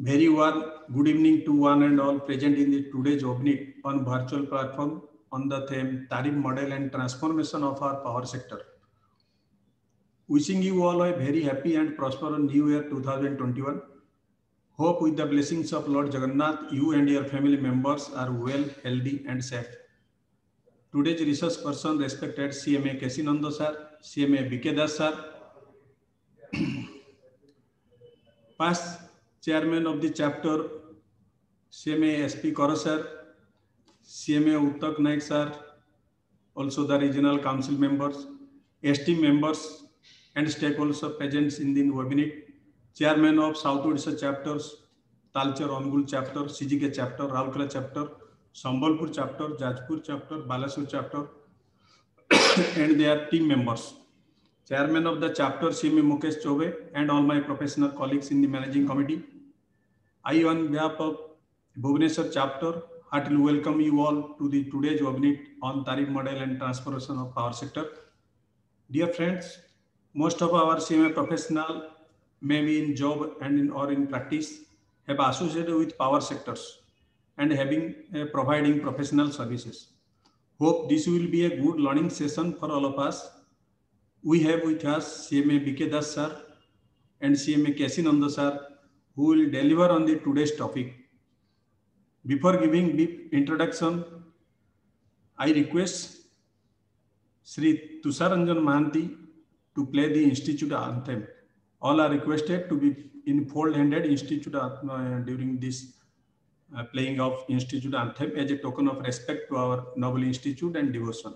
Very warm good evening to one and all present in the today's OBNIT on virtual platform on the theme tariff model and transformation of our power sector. Wishing you all a very happy and prosperous New Year 2021. Hope with the blessings of Lord Jagannath, you and your family members are well, healthy and safe. Today's resource person respected CMA Kesinando sir, CMA BK Das sir, past chairman of the chapter CMA SP Koro sir, CMA Uttak Naik sir, also the regional council members, ST members and stakeholders present in the webinar, chairman of South Odisha chapters, Talcher Angul chapter, CGK chapter, Raulkela chapter, Sambalpur chapter, Jajpur chapter, Balasur chapter and their team members. Chairman of the chapter CMA Mukesh Chobe and all my professional colleagues in the managing committee. I on behalf of Bhubaneswar chapter heartily welcome you all to the today's webinar on tariff model and transformation of power sector. Dear friends, most of our CMA professional, maybe in job and or in practice, have associated with power sectors and providing professional services. Hope this will be a good learning session for all of us. We have with us CMA BK Das sir and CMA Kesinando sir, who will deliver on the today's topic. Before giving brief introduction, I request Sri Tusharanjan Mahanti to play the Institute anthem. All are requested to be in fold-handed Institute during this playing of Institute anthem as a token of respect to our noble institute and devotion.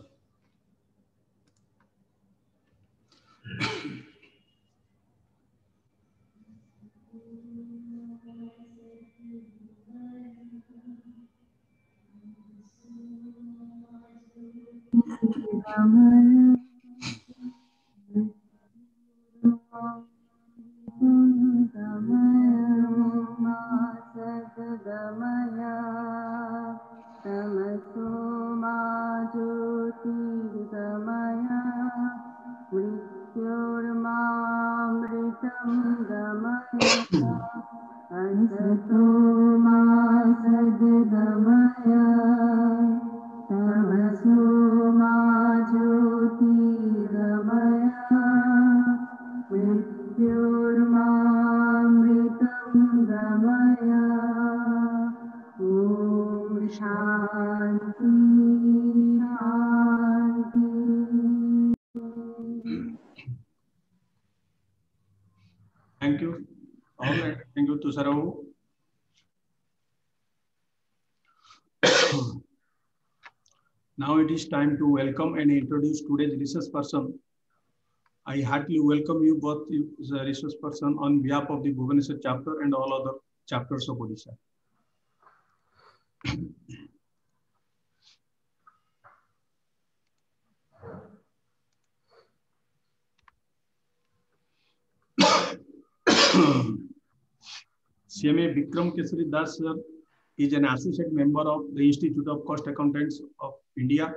Thank you. All right. Thank you, Tusharavu. Now it is time to welcome and introduce today's resource person. I heartily welcome you both, the resource person, on behalf of the Bhubaneswar chapter and all other chapters of Odisha. CMA Bikram Kesari Das sir is an associate member of the Institute of Cost Accountants of India.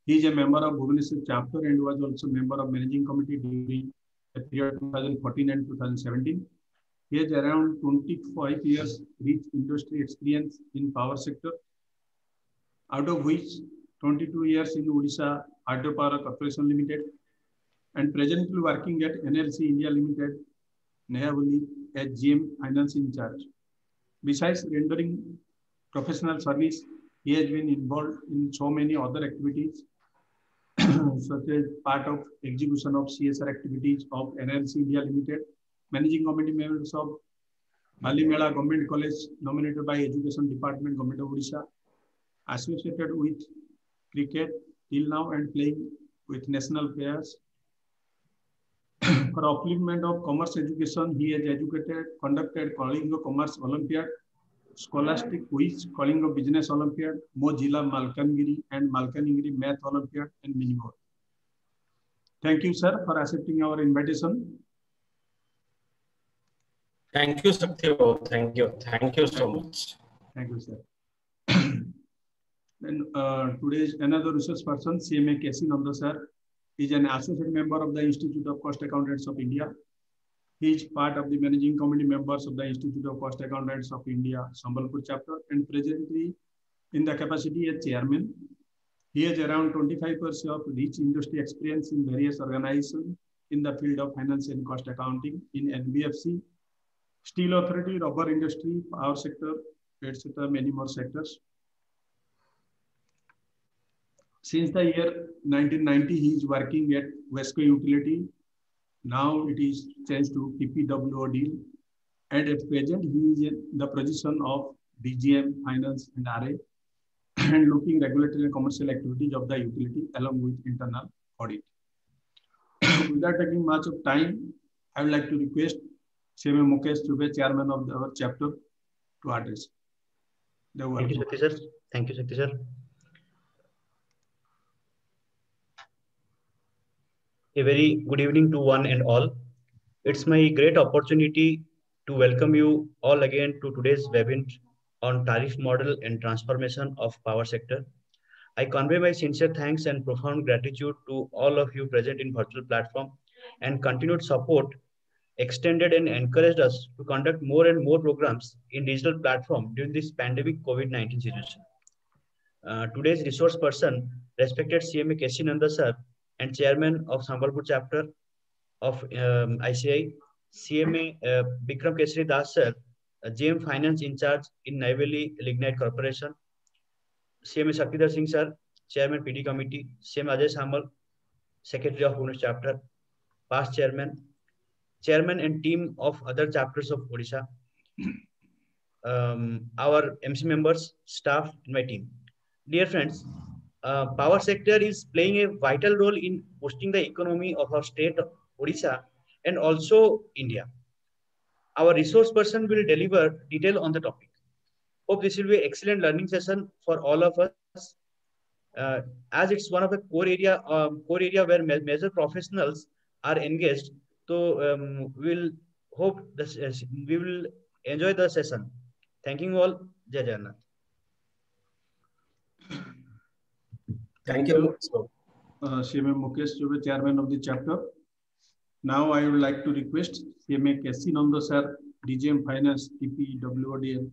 He is a member of Bhubaneswar chapter and was also member of managing committee during the period 2014 and 2017. He has around 25 years rich industry experience in power sector, out of which 22 years in Odisha Hydropower Corporation Limited and presently working at NLC India Limited, Nehavali as GM Finance in charge. Besides rendering professional service, he has been involved in so many other activities, such as part of execution of CSR activities of NLC India Limited, managing committee members of Balimela Government College nominated by Education Department, Government of Odisha, associated with cricket till now and playing with national players. For upliftment of commerce education, he has conducted Kalinga Commerce Olympiad, Scholastic Quiz, Kalinga Business Olympiad, Mozilla Malkangiri and Malkaningiri Math Olympiad, and many more. Thank you, sir, for accepting our invitation. Thank you, Saktyo. Thank you. Thank you so much. Thank you, sir. Then today's another resource person, CMA Kesinando sir, is an associate member of the Institute of Cost Accountants of India. He is part of the managing committee members of the Institute of Cost Accountants of India, Sambalpur chapter, and presently in the capacity as chairman. He has around 25 years of rich industry experience in various organizations in the field of finance and cost accounting in NBFC, steel authority, rubber industry, power sector, etc., many more sectors. Since the year 1990, he is working at Wesco Utility. Now it is changed to TPWOD. And at present, he is in the position of DGM, Finance and RA, and looking regulatory and commercial activities of the utility along with internal audit. Without taking much of time, I would like to request CMA Mukesh Chubey, chairman of our chapter, to address. Thank you, Shakti sir. Thank you, Shakti sir. A very good evening to one and all. It's my great opportunity to welcome you all again to today's webinar on tariff model and transformation of power sector. I convey my sincere thanks and profound gratitude to all of you present in virtual platform, and continued support extended and encouraged us to conduct more and more programs in digital platform during this pandemic COVID-19 situation. Today's resource person, respected CMA K.C. Nanda sir and chairman of Sambalpur chapter of ICI, CMA Bikram Kesari Das sir, GM Finance in charge in Neyveli Lignite Corporation, CMA Shaktidhar Singh sir, chairman PD committee, CMA Ajay Samal, secretary of Bhubaneswar chapter, past chairman and team of other chapters of Odisha, our MC members, staff, and my team. Dear friends, power sector is playing a vital role in boosting the economy of our state, Odisha, and also India. Our resource person will deliver detail on the topic. Hope this will be an excellent learning session for all of us. As it's one of the core area where major professionals are engaged, so we will enjoy the session. Thank you all. Jai Jagannath. Thank you. CMA Mukesh Chubey, chairman of the chapter. Now I would like to request CMA K.C. Nanda sir, DGM Finance, TPWODL,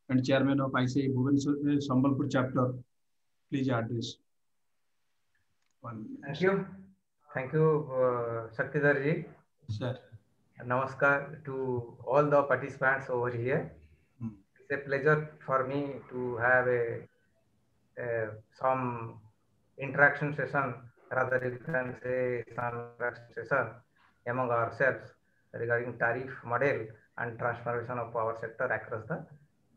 and chairman of ICI Bhubaneswar Sambalpur chapter. Please address. Thank you, Shaktidhar ji. Sir. Namaskar to all the participants over here. It's a pleasure for me to have some interaction session, rather you can say some interaction session among ourselves regarding tariff model and transformation of power sector across the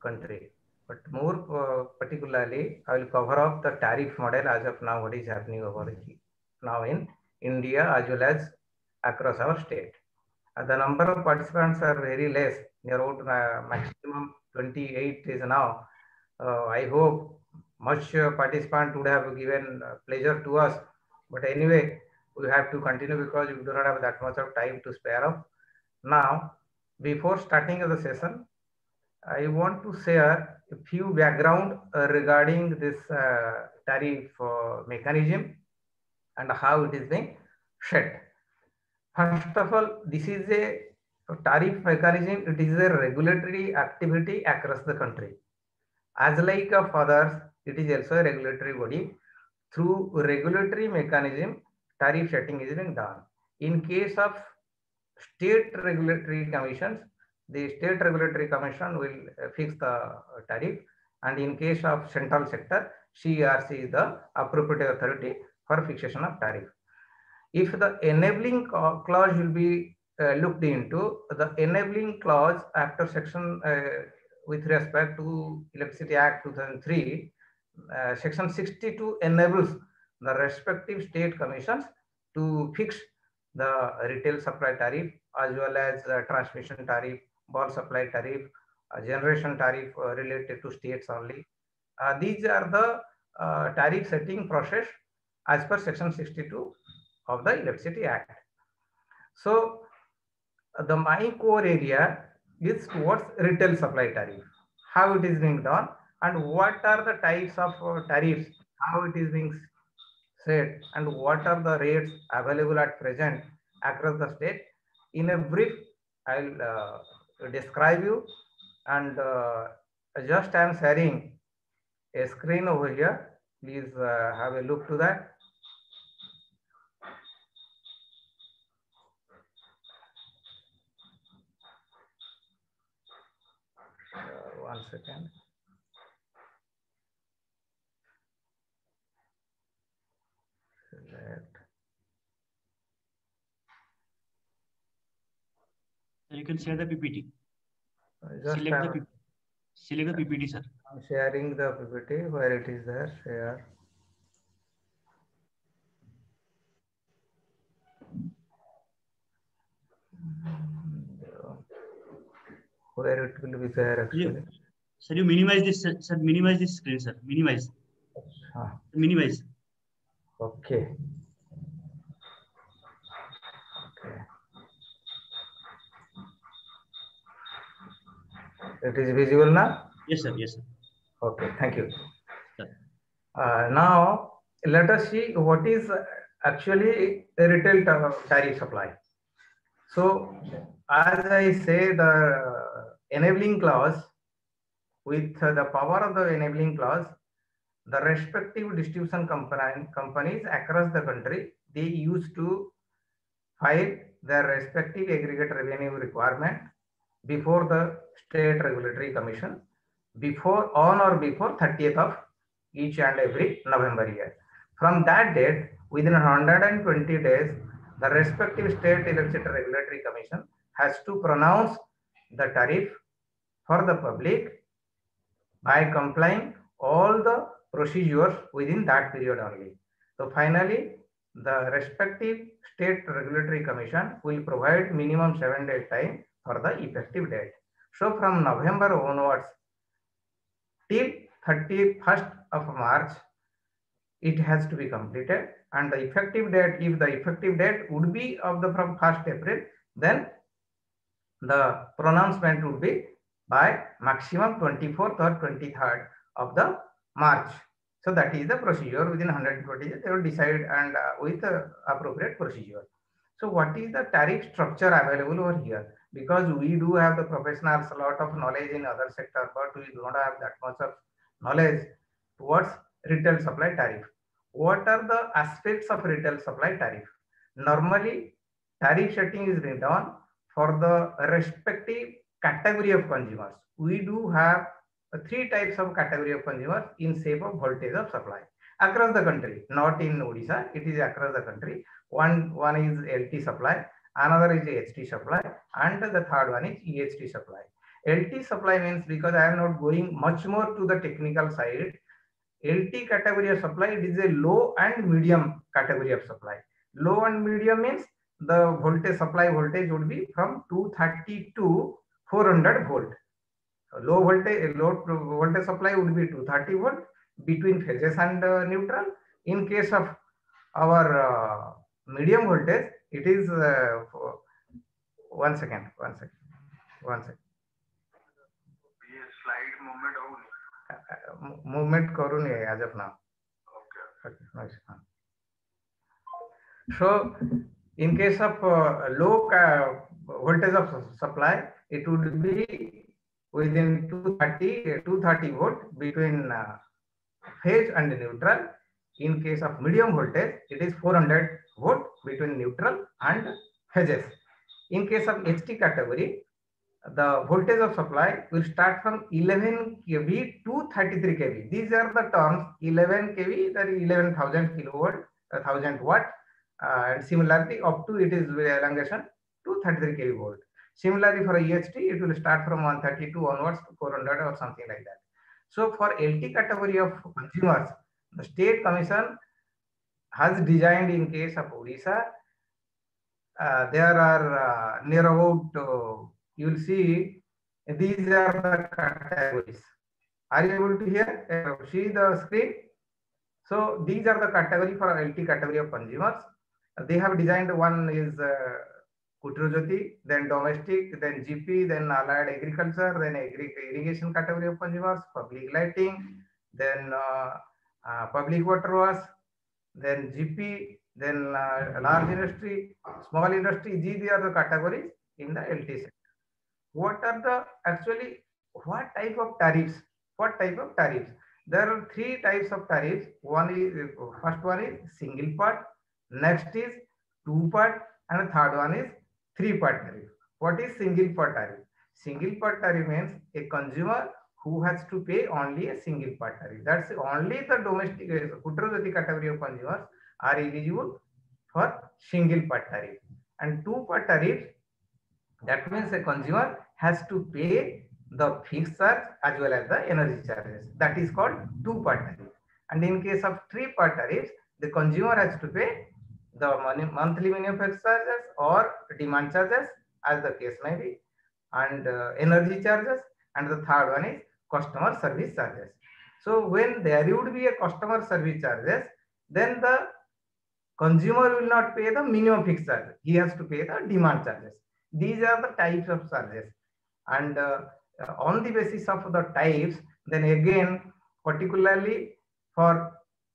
country. But more particularly, I will cover up the tariff model as of now, what is happening over here now in India as well as across our state. The number of participants are very less, near about maximum 28 is now. I hope much participant would have given pleasure to us, but anyway, we have to continue because we do not have that much of time to spare up. Now, before starting the session, I want to share a few background regarding this tariff mechanism and how it is being set. First of all, this is a tariff mechanism. It is a regulatory activity across the country. As like of others, it is also a regulatory body. Through regulatory mechanism, tariff setting is being done. In case of state regulatory commissions, the state regulatory commission will fix the tariff, and in case of central sector, CERC is the appropriate authority for fixation of tariff. If the enabling clause will be looked into, the enabling clause after section with respect to Electricity Act 2003, section 62 enables the respective state commissions to fix the retail supply tariff as well as transmission tariff, bulk supply tariff, generation tariff related to states only. These are the tariff setting process as per section 62 of the Electricity Act. So my core area is towards retail supply tariff, how it is being done and what are the types of tariffs, how it is being set and what are the rates available at present across the state. In a brief, I'll describe you, and just I am sharing a screen over here. Please have a look to that. One second. Select. You can share the PPT. Just Select the PPT, sir. I'm sharing the PPT where it is there. Share. Where it will be there actually. Sir, you minimize this. Sir, minimize this screen, sir. Minimize. Minimize. Okay. It is visible now? Yes, sir. Yes, sir. Okay, thank you. Now, let us see what is actually a retail tariff supply. So, as I say, the enabling clause, with the power of the enabling clause, the respective distribution companies across the country, they used to file their respective aggregate revenue requirement before the State Regulatory Commission on or before 30th of each and every November year. From that date, within 120 days, the respective State Electricity Regulatory Commission has to pronounce the tariff for the public by complying all the procedures within that period only. So finally, the respective State Regulatory Commission will provide minimum 7 days time for the effective date. So from November onwards till 31st of March, it has to be completed, and the effective date, if the effective date would be of the from 1st April, then the pronouncement would be by maximum 24th or 23rd of the March. So that is the procedure. Within 120 days, they will decide and with appropriate procedure. So what is the tariff structure available over here? Because we do have the professionals, a lot of knowledge in other sectors, but we do not have that much of knowledge towards retail supply tariff. What are the aspects of retail supply tariff? Normally, tariff setting is done for the respective category of consumers. We do have three types of category of consumers in shape of voltage of supply across the country, not in Odisha, it is across the country. One is LT supply, another is HT supply, and the third one is EHT supply. LT supply means, because I am not going much more to the technical side, LT category of supply, it is a low and medium category of supply. Low and medium means the voltage supply voltage would be from 230 to 400 volt. Low voltage supply would be 230 volt between phases and neutral. In case of our medium voltage, it is one second. Slide movement karun as of now. Okay. So in case of low voltage of supply, it would be within 230 volt between phase and neutral. In case of medium voltage, it is 400 volt between neutral and phases. In case of HT category, the voltage of supply will start from 11 kV to 33 kV. These are the terms. 11 kV, that is 11,000 kilowatt, 1000 watt, and similarly up to it is elongation to 33 kV volt. Similarly for EHT, it will start from 132 onwards to 400 or something like that. So for LT category of consumers, the State Commission has designed, in case of Odisha, there are near about, you will see, these are the categories. Are you able to hear? See the screen? So these are the category for LT category of consumers. They have designed, one is Kutrujyoti, then domestic, then GP, then allied agriculture, then irrigation category of consumers, public lighting, then public water wash, then GP, then large industry, small industry. These are the categories in the LT sector. What are the actually what type of tariffs? What type of tariffs? There are three types of tariffs. One is first one is single part, next is two part, and the third one is three part tariff. What is single part tariff? Single part tariff means a consumer who has to pay only a single part tariff. That's only the domestic Kutrajati category of consumers are eligible for single part tariff. And two part tariff, that means a consumer has to pay the fixed charge as well as the energy charges. That is called two part tariff. And in case of three part tariffs, the consumer has to pay the monthly minimum fixed charges or demand charges as the case may be, and energy charges, and the third one is customer service charges. So when there would be a customer service charges, then the consumer will not pay the minimum fixed charge. He has to pay the demand charges. These are the types of charges. And on the basis of the types, then again, particularly for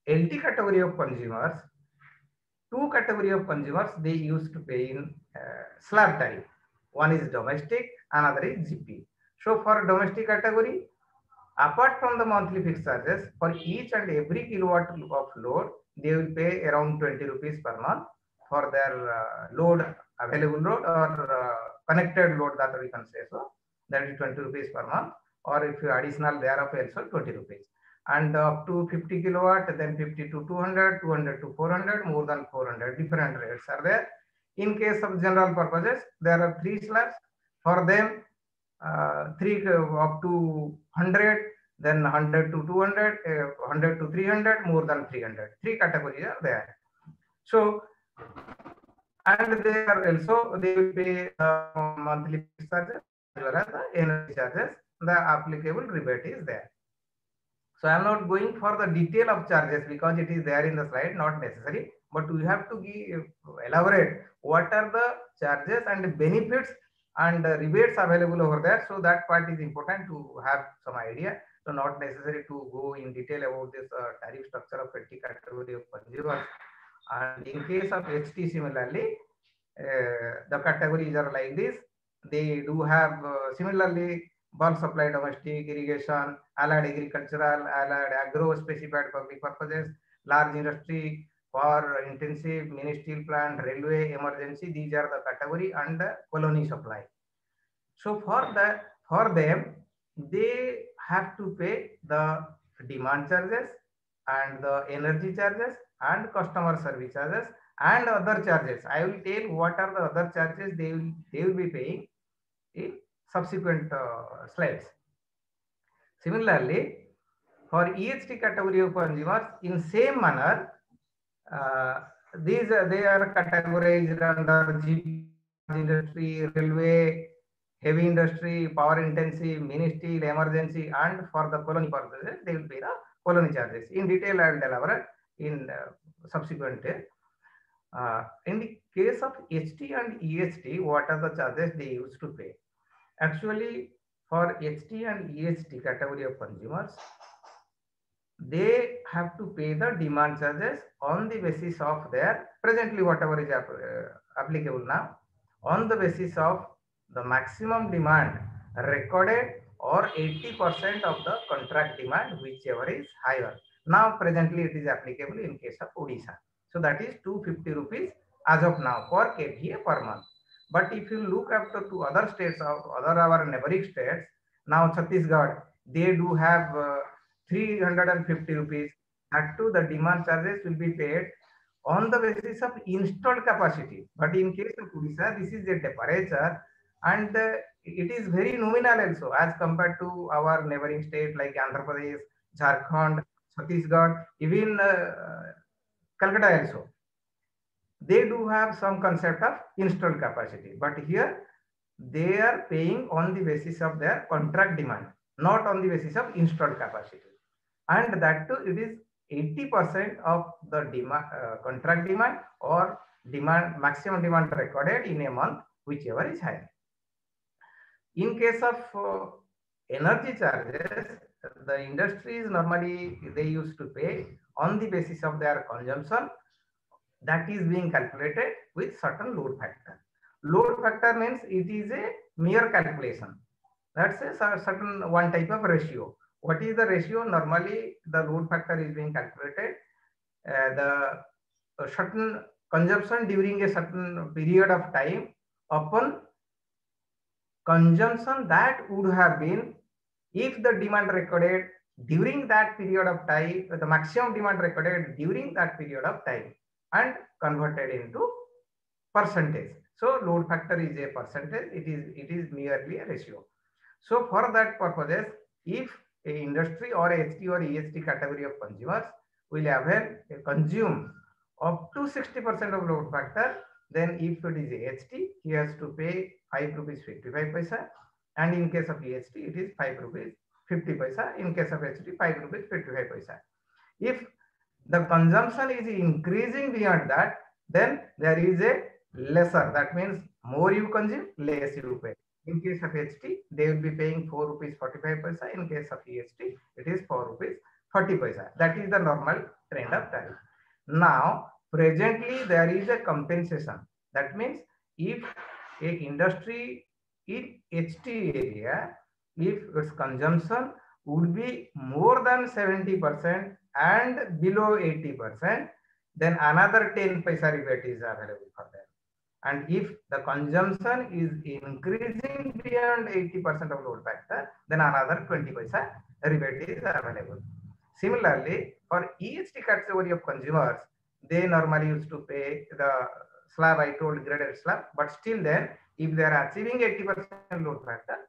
LT category of consumers, two category of consumers, they used to pay in slab tariff. One is domestic, another is GP. So for domestic category, apart from the monthly fixed charges, for each and every kilowatt of load, they will pay around 20 rupees per month for their load, available load or connected load, that we can say so. That is 20 rupees per month, or if you additional thereof also 20 rupees. And up to 50 kilowatt, then 50 to 200, 200 to 400, more than 400, different rates are there. In case of general purposes, there are three slabs. For them, three up to 100, then 100 to 200, 100 to 300, more than 300. Three categories are there. So, and they are also, they will pay monthly charges as well as the energy charges. The applicable rebate is there. So I am not going for the detail of charges because it is there in the slide, not necessary. But we have to elaborate what are the charges and benefits and rebates available over there. So that part is important to have some idea. So not necessary to go in detail about this tariff structure of 50 category of consumers. And in case of HT, similarly, the categories are like this. They do have similarly bulk supply, domestic, irrigation, allied agricultural, allied agro specified public purposes, large industry, power intensive, mini steel plant, railway, emergency. These are the category and colony supply. So for them, they have to pay the demand charges and the energy charges and customer service charges and other charges. I will tell what are the other charges they will be paying in subsequent slides. Similarly, for EHT category of consumers, in same manner, they are categorized under GP, industry, railway, heavy industry, power intensive, mini steel, emergency, and for the colony purposes, they will pay the colony charges. In detail, I will elaborate in subsequent. In the case of HT and EHT, what are the charges they used to pay? Actually, for HT and EHT category of consumers, they have to pay the demand charges on the basis of their presently whatever is applicable now, on the basis of the maximum demand recorded or 80% of the contract demand, whichever is higher. Now presently it is applicable in case of Odisha. So that is 250 rupees as of now per KVA per month. But if you look after to other states of other our neighboring states, now Chhattisgarh, they do have 350 rupees. That too, the demand charges will be paid on the basis of installed capacity. But in case of Odisha, this is a temperature and it is very nominal also as compared to our neighboring state like Andhra Pradesh, Jharkhand, Chhattisgarh, even Calcutta also. They do have some concept of installed capacity, but here they are paying on the basis of their contract demand, not on the basis of installed capacity. And that too, it is 80% of the demand, contract demand or demand, maximum demand recorded in a month, whichever is higher. In case of energy charges, the industries normally they used to pay on the basis of their consumption that is being calculated with certain load factor. load factor means it is a mere calculation. That's a certain one type of ratio. What is the ratio? Normally, the load factor is being calculated. The certain consumption during a certain period of time upon consumption that would have been if the demand recorded during that period of time, the maximum demand recorded during that period of time, and converted into percentage. So load factor is a percentage. It is merely a ratio. So for that purposes, if a industry or HT or EHT category of consumers will consume up to 60% of load factor, then if it is HT, he has to pay 5 rupees 55 paisa, and in case of EHT, it is 5 rupees 50 paisa. In case of HT, 5 rupees 55 paisa. If the consumption is increasing beyond that, then there is a lesser. That means more you consume, less you pay. In case of HT, they will be paying 4 rupees 45 paisa. In case of EHT, it is 4 rupees 40 paisa. That is the normal trend of tariff. Now, presently there is a compensation. That means if a industry in HT area, if its consumption would be more than 70% and below 80%, then another 10 paisa rebate is available for them. And if the consumption is increasing beyond 80% of load factor, then another 20 paisa rebate is available. Similarly, for EHT category of consumers, they normally used to pay the slab, I told graded slab, but still then, if they are achieving 80% load factor,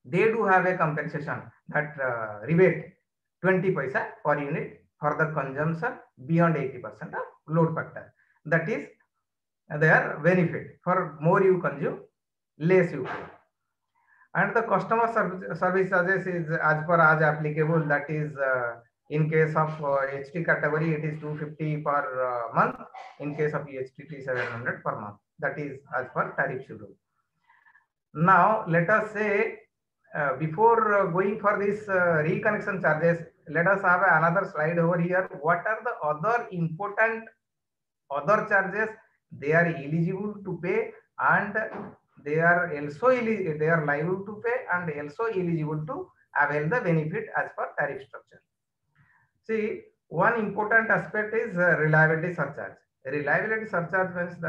they do have a compensation, that rebate 20 paisa per unit for the consumption beyond 80% of load factor. That is their benefit. For more you consume, less you pay. And the customer service charges is as per as applicable. That is in case of HT category, it is 250 per month. In case of EHT, it is 700 per month. That is as per tariff schedule. Now, let us say before going for this reconnection charges, let us have another slide over here. What are the other important other charges they are eligible to pay, and they are also they are liable to pay and also eligible to avail the benefit as per tariff structure. See, one important aspect is reliability surcharge. Reliability surcharge means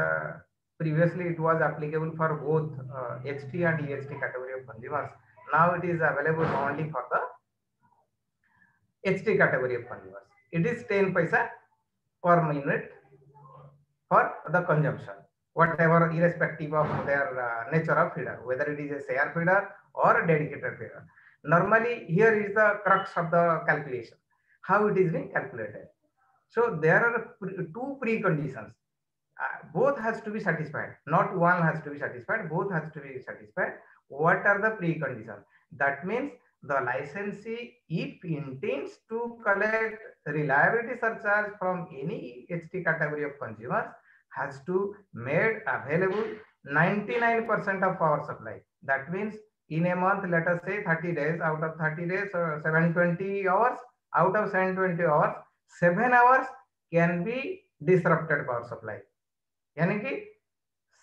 previously it was applicable for both HT and EHT category of consumers. Now it is available only for the HT category of consumers. It is 10 paisa per minute for the consumption, whatever, irrespective of their nature of feeder, whether it is a share feeder or a dedicated feeder. Normally, here is the crux of the calculation, how it is being calculated. So there are two preconditions. Both has to be satisfied. Not one has to be satisfied. Both has to be satisfied. What are the preconditions? That means the licensee, if intends to collect reliability surcharge from any HT category of consumers, has to made available 99% of power supply. That means in a month, let us say 30 days, out of 30 days, 720 hours, out of 720 hours, 7 hours can be disrupted power supply. Yani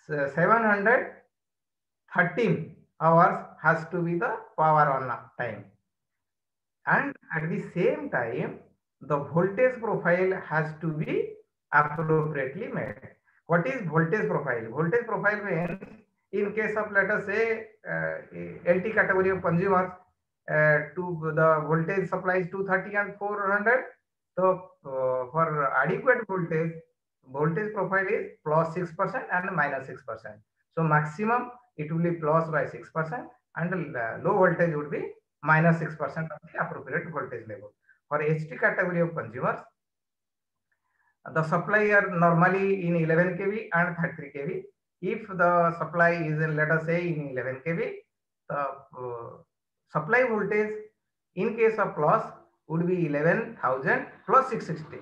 713 hours has to be the power on time. And at the same time, the voltage profile has to be appropriately made. What is voltage profile? Voltage profile means in case of, let us say, LT category of consumers, to the voltage supply is 230 and 400. So for adequate voltage profile is plus 6% and minus 6%. So maximum it will be plus by 6%, and low voltage would be minus 6% of the appropriate voltage level. For HT category of consumers, the supply are normally in 11 kV and 33 kV. If the supply is in, let us say, in 11 kV, the supply voltage in case of plus would be 11,000 plus 660.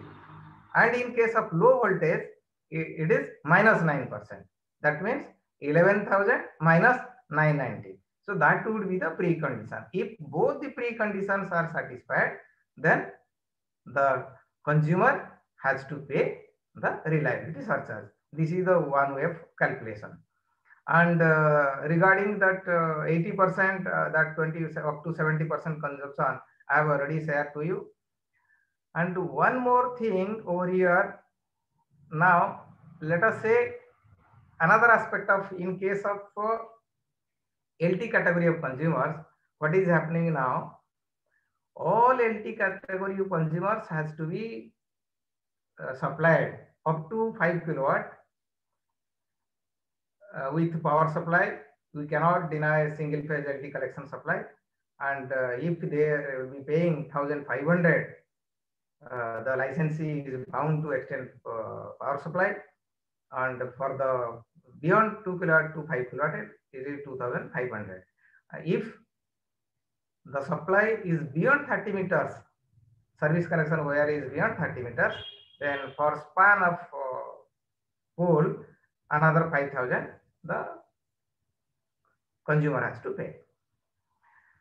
And in case of low voltage, it is minus 9%. That means 11,000 minus 990. So that would be the precondition. If both the preconditions are satisfied, then the consumer has to pay the reliability surcharge. This is the one way of calculation. And regarding that 80%, that 20 up to 70% consumption, I have already shared to you. And one more thing over here. Now, let us say another aspect of, in case of LT category of consumers, what is happening now? All LT category of consumers has to be supplied up to 5 kilowatt with power supply. We cannot deny single phase LT collection supply. And if they will be paying 1,500, the licensee is bound to extend power supply. And for the beyond 2 kilowatt to 5 kilowatt, it is 2,500. If the supply is beyond 30 meters, service connection wire is beyond 30 meters, then for span of pole, another 5,000 the consumer has to pay.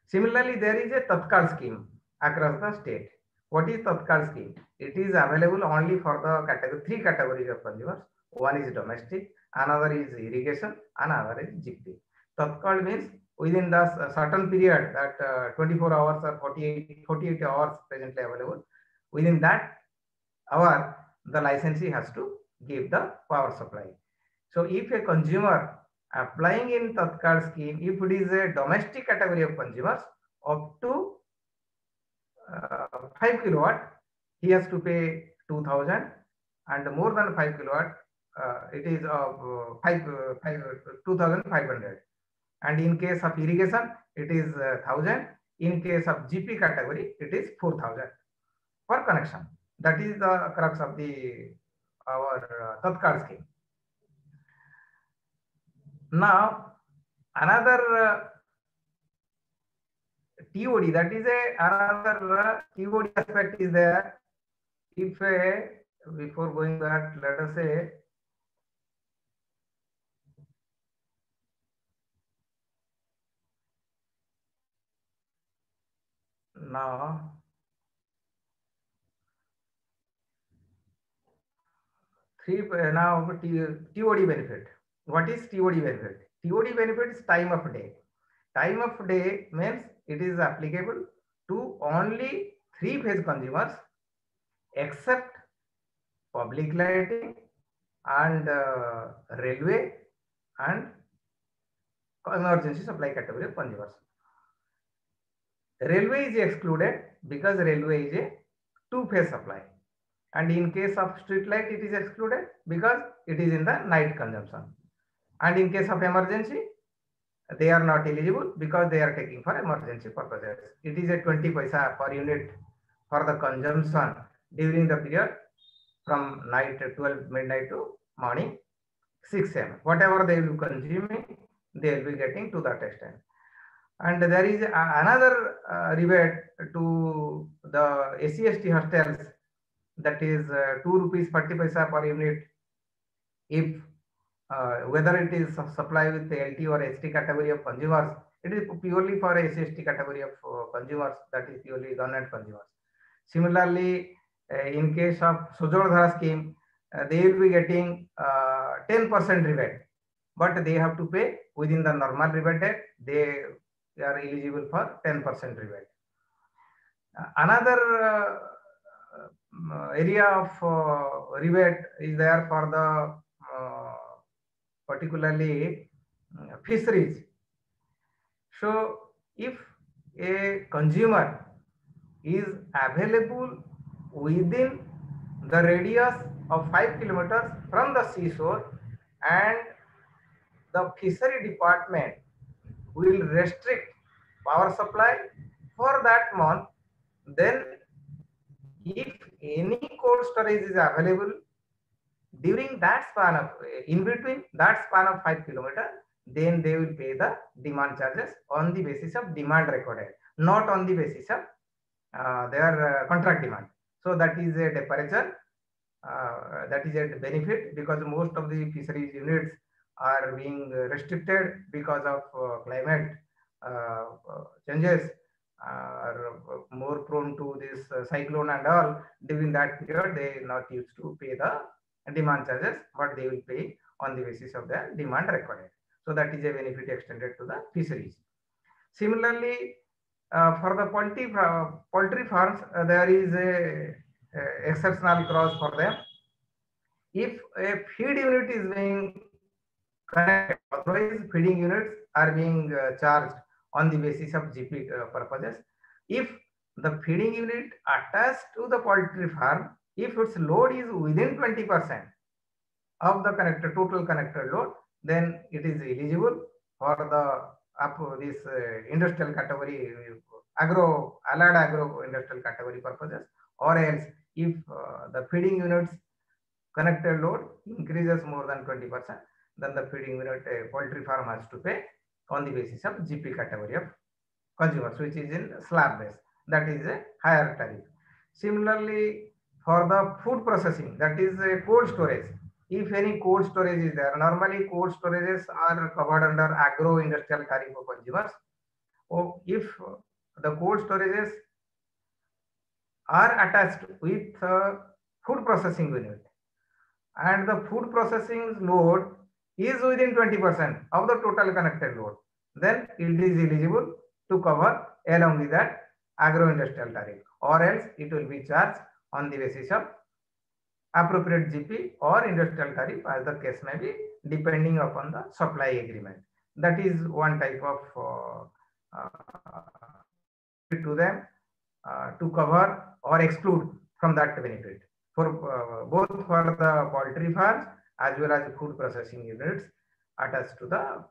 Similarly, there is a Tatkal scheme across the state. What is Tatkal scheme? It is available only for the category, 3 categories of consumers. One is domestic, another is irrigation, another is GP. Tatkal means within the certain period, that 24 hours or 48 hours presently available. Within that hour, the licensee has to give the power supply. So if a consumer applying in Tatkal scheme, if it is a domestic category of consumers up to 5 kilowatt, he has to pay 2,000, and more than 5 kilowatt, it is of 2,500. And in case of irrigation, it is 1,000. In case of GP category, it is 4,000 per connection. That is the crux of our Tatkal scheme. Now, another TOD, that is another TOD aspect is there. If before going back, let us say now TOD benefit. What is TOD benefit? TOD benefit is time of day. Time of day means it is applicable to only 3 phase consumers except public lighting and railway and emergency supply category of consumers. Railway is excluded because railway is a 2 phase supply. And in case of street light, it is excluded because it is in the night consumption. And in case of emergency, they are not eligible because they are taking for emergency purposes. It is a 20 paisa per unit for the consumption during the period from night 12 midnight to morning 6 a.m. Whatever they will be consuming, they will be getting to that extent. And there is another rebate to the SC/ST hostels, that is 2 rupees 40 paisa per unit if whether it is supply with the LT or ST category of consumers. It is purely for SC/ST category of consumers, that is purely government consumers. Similarly, in case of Sujal Dhara scheme, they will be getting 10% rebate, but they have to pay within the normal rebate date. They are eligible for 10% rebate. Another area of rebate is there for the particularly fisheries. So if a consumer is available within the radius of 5 kilometers from the seashore and the fishery department will restrict power supply for that month, then if any cold storage is available during that span of, in between that span of 5 kilometers, then they will pay the demand charges on the basis of demand recorded, not on the basis of their contract demand. So that is a departure, that is a benefit, because most of the fisheries units are being restricted because of climate changes, are more prone to this cyclone and all. During that period, they are not used to pay the demand charges, but they will pay on the basis of the demand recorded. So that is a benefit extended to the fisheries. Similarly, for the poultry farms, there is a exceptional clause for them. If a feed unit is being connected, otherwise feeding units are being charged on the basis of GP purposes. If the feeding unit attached to the poultry farm, if its load is within 20% of the total connected load, then it is eligible for the this industrial category, allied agro industrial category purposes. Or else, if the feeding units connected load increases more than 20%, then the feeding unit poultry farm has to pay on the basis of GP category of consumers, which is in slab base. That is a higher tariff. Similarly, for the food processing, that is a cold storage. If any cold storage is there, normally cold storages are covered under agro industrial tariff of consumers. Or if the cold storages are attached with food processing unit, and the food processing load is within 20% of the total connected load, then it is eligible to cover along with that agro-industrial tariff, or else it will be charged on the basis of appropriate GP or industrial tariff, as the case may be, depending upon the supply agreement. That is one type of to them to cover or exclude from that benefit for both for the poultry farms as well as food processing units attached to the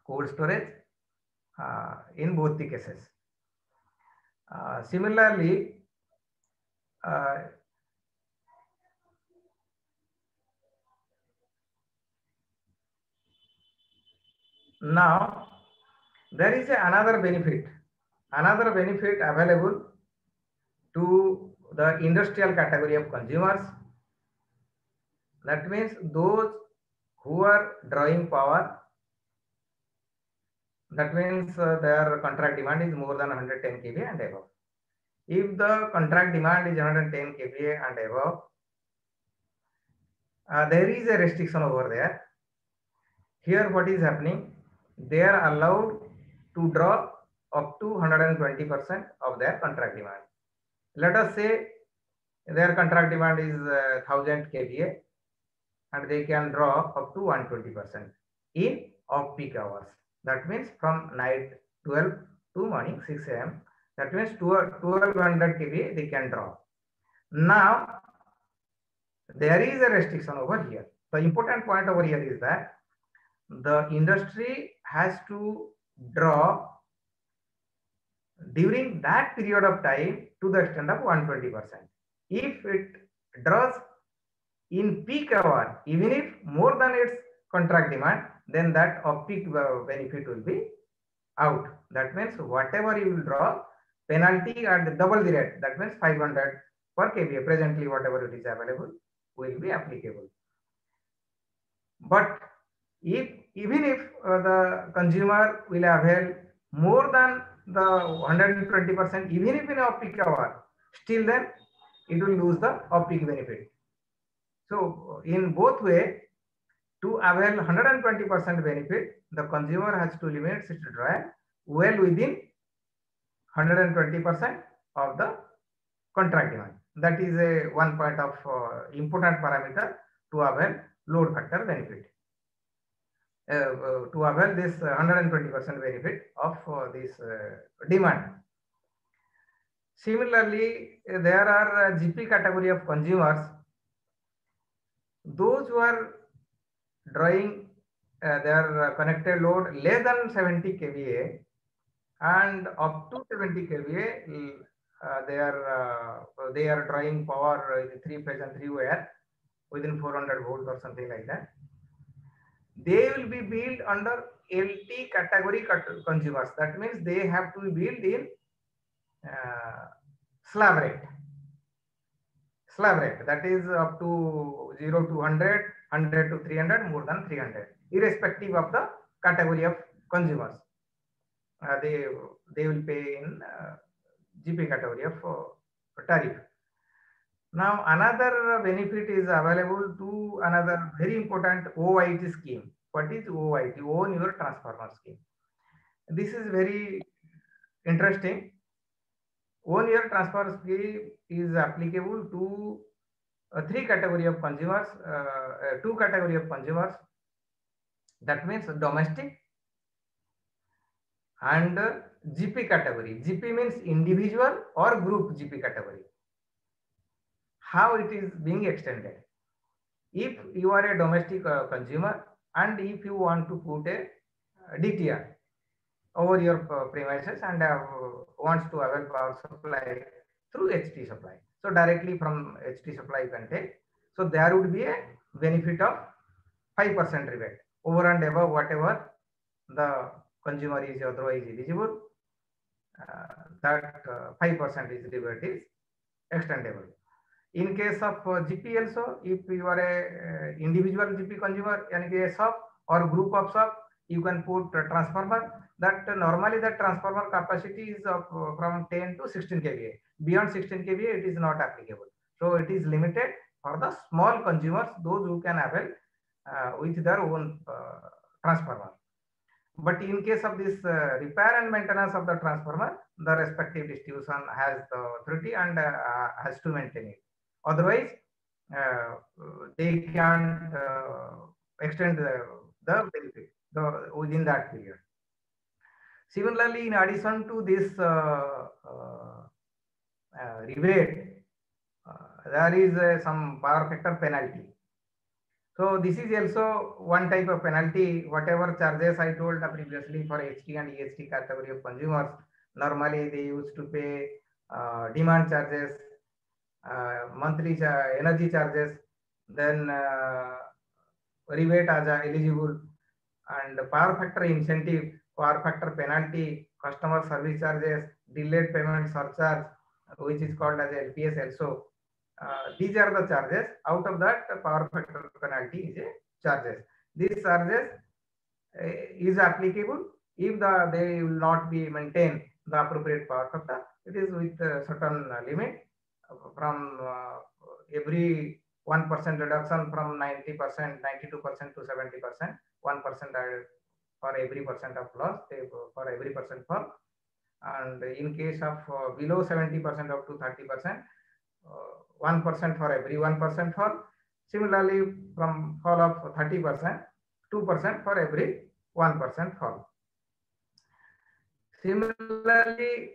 cold storage in both the cases. Similarly, now there is another benefit available to the industrial category of consumers. That means those who are drawing power, that means their contract demand is more than 110 kVA and above. If the contract demand is 110 kVA and above, there is a restriction over there. Here what is happening? They are allowed to draw up to 120% of their contract demand. Let us say their contract demand is 1000 kVA and they can draw up to 120% in off-peak hours. That means from night 12 to morning 6 AM. That means 1200 kVA they can draw. Now, there is a restriction over here. The important point over here is that the industry has to draw during that period of time to the extent of 120%. If it draws in peak hour, even if more than its contract demand, then that off-peak benefit will be out. That means whatever you will draw, penalty at double the rate, that means 500 per kVA, presently whatever it is available will be applicable. But even if the consumer will avail more than the 120%, even if in off-peak hour, still then it will lose the off-peak benefit. So in both way, to avail 120% benefit, the consumer has to limit its drawal well within 120% of the contract demand. That is a one point of important parameter to avail load factor benefit. To avail this 120% benefit of this demand. Similarly, there are GP category of consumers, those who are drawing their connected load less than 70 kVA and up to 70 kVA, they are drawing power 3-phase and 3-wire within 400 volts or something like that. They will be billed under LT category consumers. That means they have to be billed in slab rate. Slab rate, that is up to 0 to 100, 100 to 300, more than 300, irrespective of the category of consumers. They will pay in GP category of tariff. Now, another benefit is available to another very important OIT scheme. What is OIT? Own your transformer scheme. This is very interesting. Own your transformer scheme is applicable to three category of consumers, two category of consumers. That means domestic and GP category. GP means individual or group GP category. How it is being extended? If you are a domestic consumer and if you want to put a DTR over your premises and wants to avail power supply through HT supply. So directly from HT supply you can take. So there would be a benefit of 5% rebate over and above whatever the consumer is otherwise eligible. That 5% is rebate is extendable. In case of GP also, if you are a individual GP consumer, yani a shop or group of shop, you can put a transformer. That normally the transformer capacity is of from 10 to 16 kVA. Beyond 16 kVA, it is not applicable. So it is limited for the small consumers, those who can avail with their own transformer. But in case of this repair and maintenance of the transformer, the respective distribution has the authority and has to maintain it. Otherwise, they can extend the benefit within that period. Similarly, in addition to this rebate, there is some power factor penalty. So this is also one type of penalty. Whatever charges I told previously for HT and EHT category of consumers, normally they used to pay demand charges, monthly energy charges, then rebate as eligible, and power factor incentive, power factor penalty, customer service charges, delayed payment surcharge, which is called as LPS also. These are the charges. Out of that, power factor penalty is a charges. These charges is applicable if they will not be maintained the appropriate power factor. It is with a certain limit from every 1% reduction from 90%, 92% to 70%, 1% for every percent of loss, for every percent fall. And in case of below 70% up to 30%, 1% for every 1% fall. Similarly, from fall of 30%, 2% for every 1% fall. Similarly,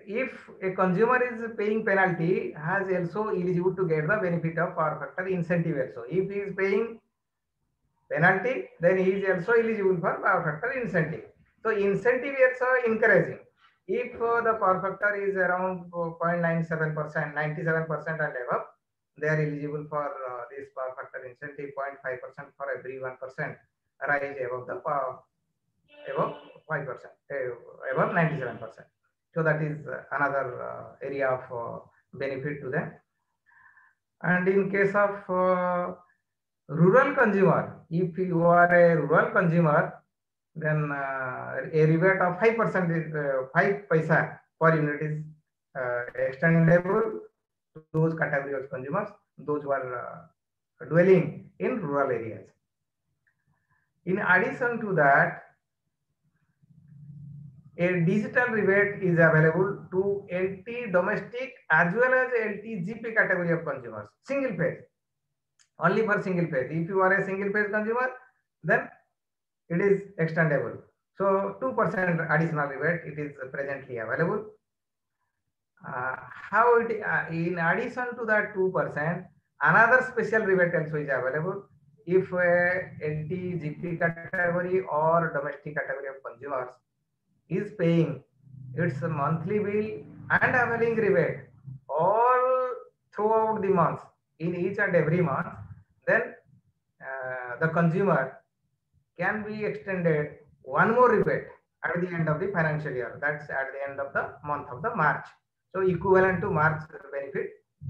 if a consumer is paying penalty, has also eligible to get the benefit of power factor incentive also. If he is paying penalty, then he is also eligible for power factor incentive. So incentive is also encouraging. If the power factor is around 0.97%, 97% and above, they are eligible for this power factor incentive, 0.5% for every 1% rise above the above 5%, above 97%. So that is another area of benefit to them. And in case of rural consumer, if you are a rural consumer, then a rebate of 5% is 5 paisa per unit is extendable to those category of consumers, those who are dwelling in rural areas. In addition to that, a digital rebate is available to LT domestic as well as LT GP category of consumers, single phase, only for single phase. If you are a single phase consumer, then it is extendable. So 2% additional rebate, it is presently available. How it, in addition to that 2%, another special rebate also is available. If a LT GP category or domestic category of consumers is paying its monthly bill and availing rebate all throughout the month, in each and every month, then the consumer can be extended one more rebate at the end of the financial year. That's at the end of the month of the March. So equivalent to March benefit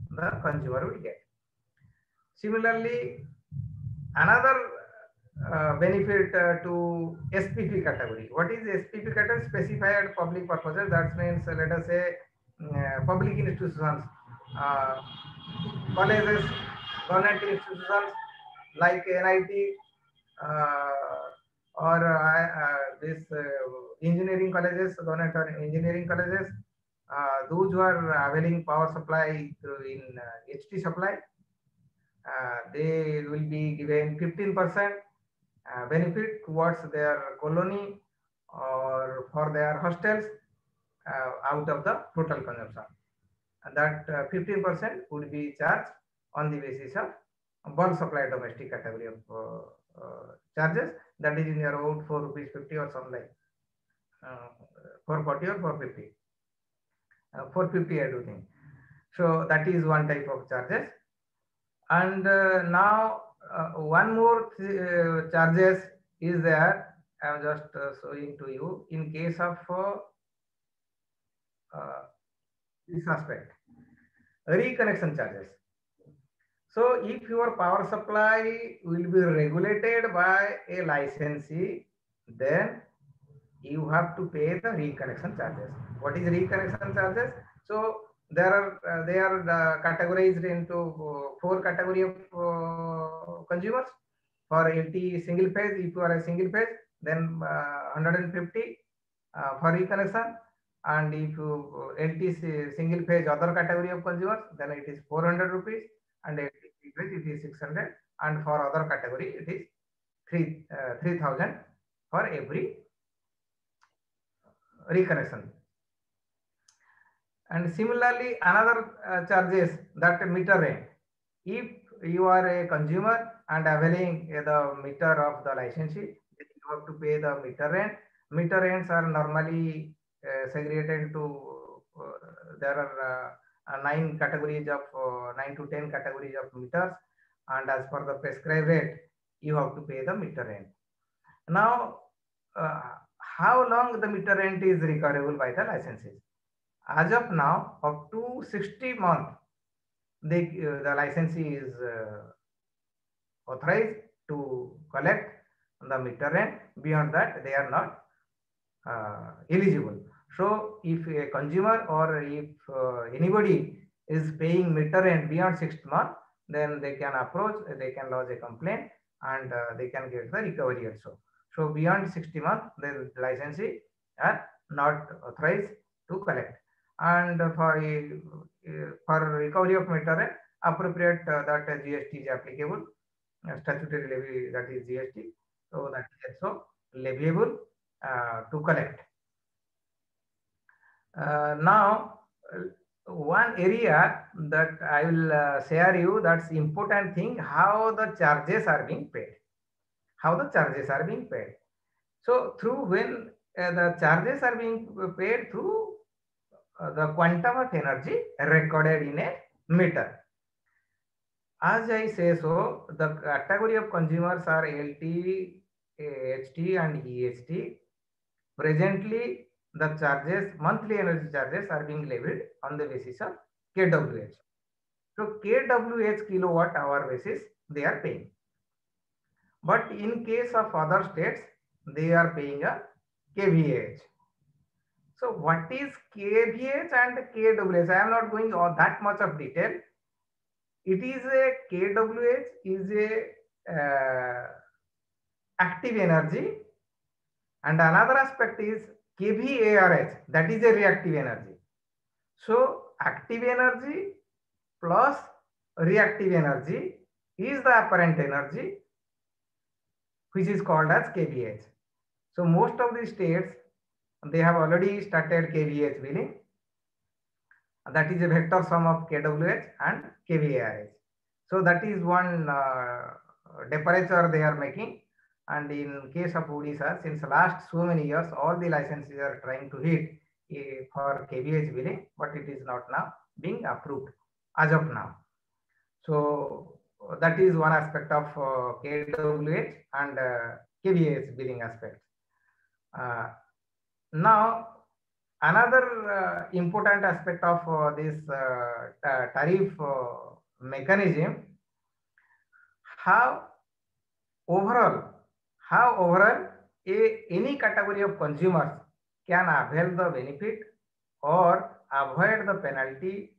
the consumer will get. Similarly, another benefit to SPP category. What is SPP category? Specified public purposes. That means let us say public institutions, colleges, government institutions like NIT, or this engineering colleges, government or engineering colleges, those who are availing power supply through in HT supply, they will be given 15% benefit towards their colony or for their hostels out of the total consumption. And that 15% would be charged on the basis of bulk supply domestic category of charges, that is in around 4 rupees 50 or something like 440 or 450. 450 I do think. So that is one type of charges. And now one more charges is there. I am just showing to you in case of this aspect, reconnection charges. So if your power supply will be regulated by a licensee, then you have to pay the reconnection charges. What is reconnection charges? So they are categorized into 4 category of consumers. For LT single phase, if you are a single phase, then 150 for reconnection. And if you LT single phase other category of consumers, then it is 400 rupees, and LT single phase it is 600, and for other category it is 3,000 for every reconnection. And similarly, another charges, that meter rent. If you are a consumer and availing the meter of the licensee, you have to pay the meter rent. Meter rents are normally segregated into there are 9 categories of 9 to 10 categories of meters, and as per the prescribed rate, you have to pay the meter rent. Now, how long the meter rent is recoverable by the licensees? As of now, up to 60 months, the licensee is authorized to collect the meter rent. Beyond that, they are not eligible. So if a consumer or if anybody is paying meter rent beyond 6 months, then they can approach, they can lodge a complaint, and they can get the recovery also. So beyond 60 months, the licensee are not authorized to collect. And for recovery of meter rent, appropriate that GST is applicable, statutory levy, that is GST. So that is also leviable to collect. Now, one area that I will share you, that's important thing, how the charges are being paid. How the charges are being paid. So through when the charges are being paid through the quantum of energy recorded in a meter. As I say so, the category of consumers are LT, HT and EHT. Presently, the charges, monthly energy charges are being levied on the basis of kWh. So kWh kilowatt hour basis they are paying. But in case of other states, they are paying a kVH. So what is kVH and kWh? I am not going on that much of detail. It is a kWh is a active energy, and another aspect is kVARH, that is a reactive energy. So active energy plus reactive energy is the apparent energy, which is called as kVH. So most of the states, they have already started kVH billing. That is a vector sum of kWh and kVARH. So that is one departure they are making. And in case of Odisha, since last so many years, all the licenses are trying to hit for kVH billing, but it is not now being approved as of now. So that is one aspect of kWh and kVH billing aspect. Now, another important aspect of this tariff mechanism, how overall any category of consumers can avail the benefit or avoid the penalty,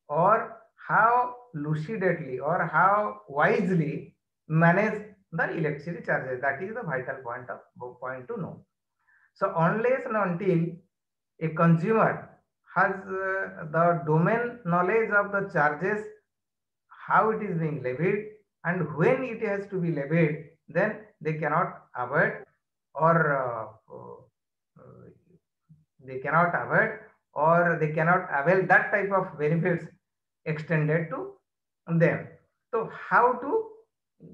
or how lucidly or how wisely manage the electricity charges. That is the vital point to know. So unless and until a consumer has the domain knowledge of the charges, how it is being levied and when it has to be levied, then they cannot avoid or they cannot avail that type of benefits extended to them. So how to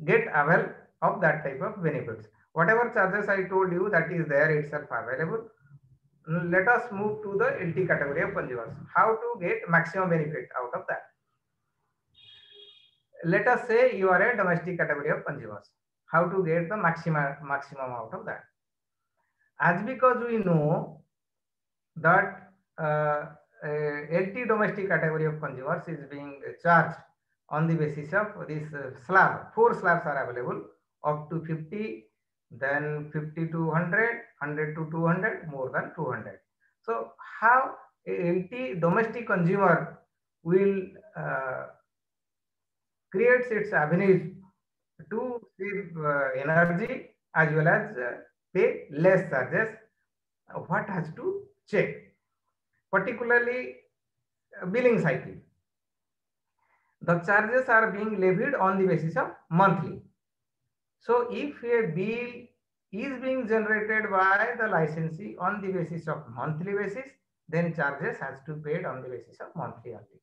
get avail of that type of benefits? Whatever charges I told you, that is there itself available. Let us move to the LT category of consumers. How to get maximum benefit out of that? Let us say you are a domestic category of consumers. How to get the maximum out of that? As because we know that LT domestic category of consumers is being charged on the basis of this slab. 4 slabs are available, up to 50, then 50 to 100, 100 to 200, more than 200. So how a LT domestic consumer will creates its avenues to save energy as well as pay less charges? What has to check? Particularly billing cycle. The charges are being levied on the basis of monthly. So if a bill is being generated by the licensee on the basis of monthly basis, then charges has to be paid on the basis of monthly only.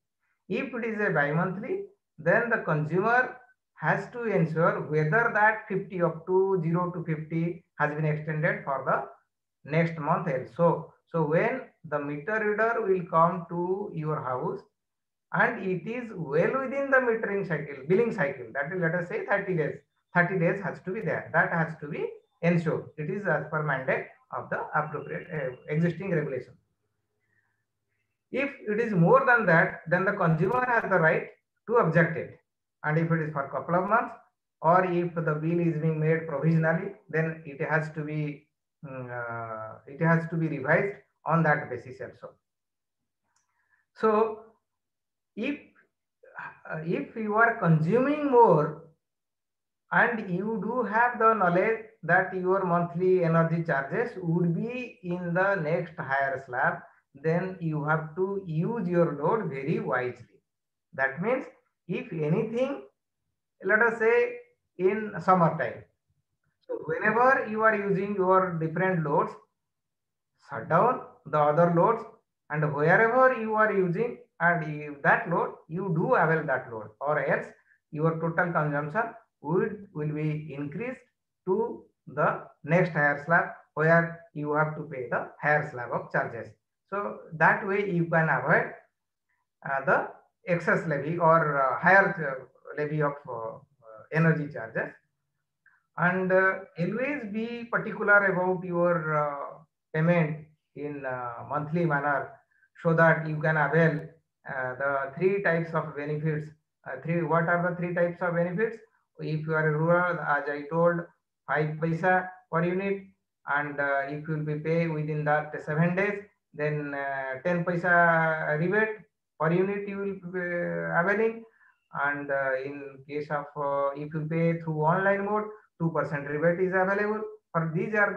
If it is a bi-monthly, then the consumer has to ensure whether that 50 up to 0 to 50 has been extended for the next month also. So when the meter reader will come to your house and it is well within the metering cycle, billing cycle, that is, let us say 30 days. 30 days has to be there. That has to be ensured. It is as per mandate of the appropriate existing regulation. If it is more than that, then the consumer has the right to object it. And if it is for a couple of months, or if the bill is being made provisionally, then it has to be revised on that basis also. So if you are consuming more and you do have the knowledge that your monthly energy charges would be in the next higher slab, then you have to use your load very wisely. That means if anything, let us say in summertime, so whenever you are using your different loads, shut down the other loads, and wherever you are using and that load, you do avail that load, or else your total consumption will be increased to the next higher slab where you have to pay the higher slab of charges. So that way you can avoid the excess levy or higher levy of energy charges. And always be particular about your payment in monthly manner, so that you can avail the 3 types of benefits. What are the 3 types of benefits? If you are rural, as I told, 5 paisa per unit, and if you will be pay within that 7 days, then 10 paisa rebate per unit you will be availing. And in case of if you pay through online mode, 2% rebate is available. For these are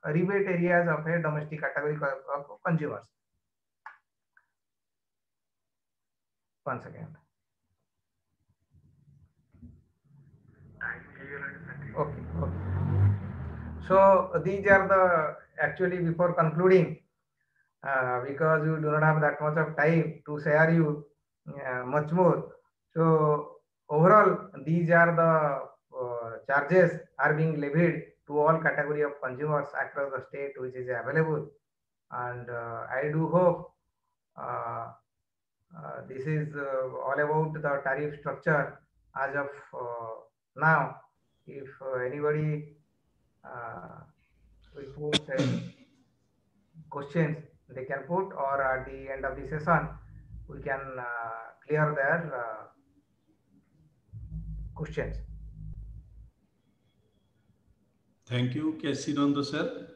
the rebate areas of a domestic category of consumers. Once again. Okay. So these are the, actually before concluding, because you do not have that much of time to share you much more. So overall, these are the charges are being levied to all category of consumers across the state, which is available. And I do hope this is all about the tariff structure as of now. If anybody will put questions, they can put, or at the end of the session, we can clear their questions. Thank you, K.C. Nando sir,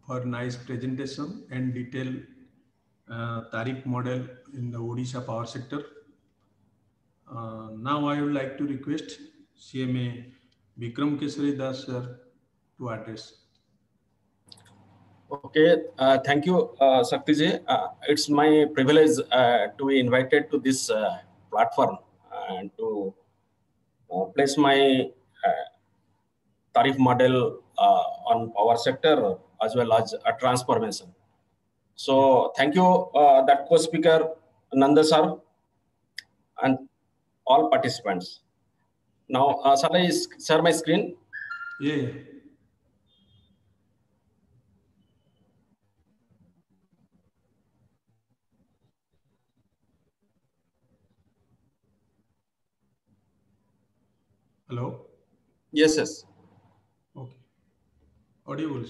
for nice presentation and detailed tariff model in the Odisha power sector. Now I would like to request CMA Vikram Kesari Das sir to address. Okay, thank you, Shaktiji. It's my privilege to be invited to this platform and to place my tariff model on power sector as well as a transformation. So thank you, that co-speaker Nanda sir and all participants. Now, shall I share my screen? Yeah. Hello? Yes, yes. Okay. Audible.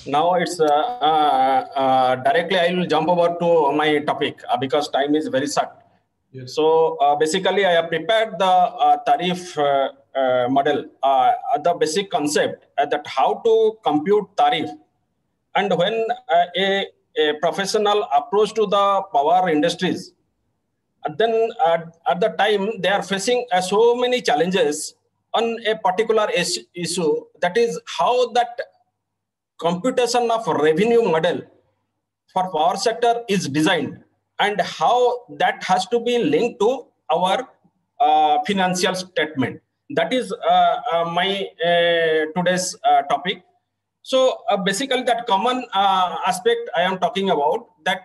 Now it's directly I will jump over to my topic because time is very short. Yes. So basically I have prepared the tariff model, the basic concept that how to compute tariff. And when a professional approach to the power industries, then at the time they are facing so many challenges on a particular issue, that is how that computation of revenue model for power sector is designed and how that has to be linked to our financial statement. That is my today's topic. So basically that common aspect I am talking about, that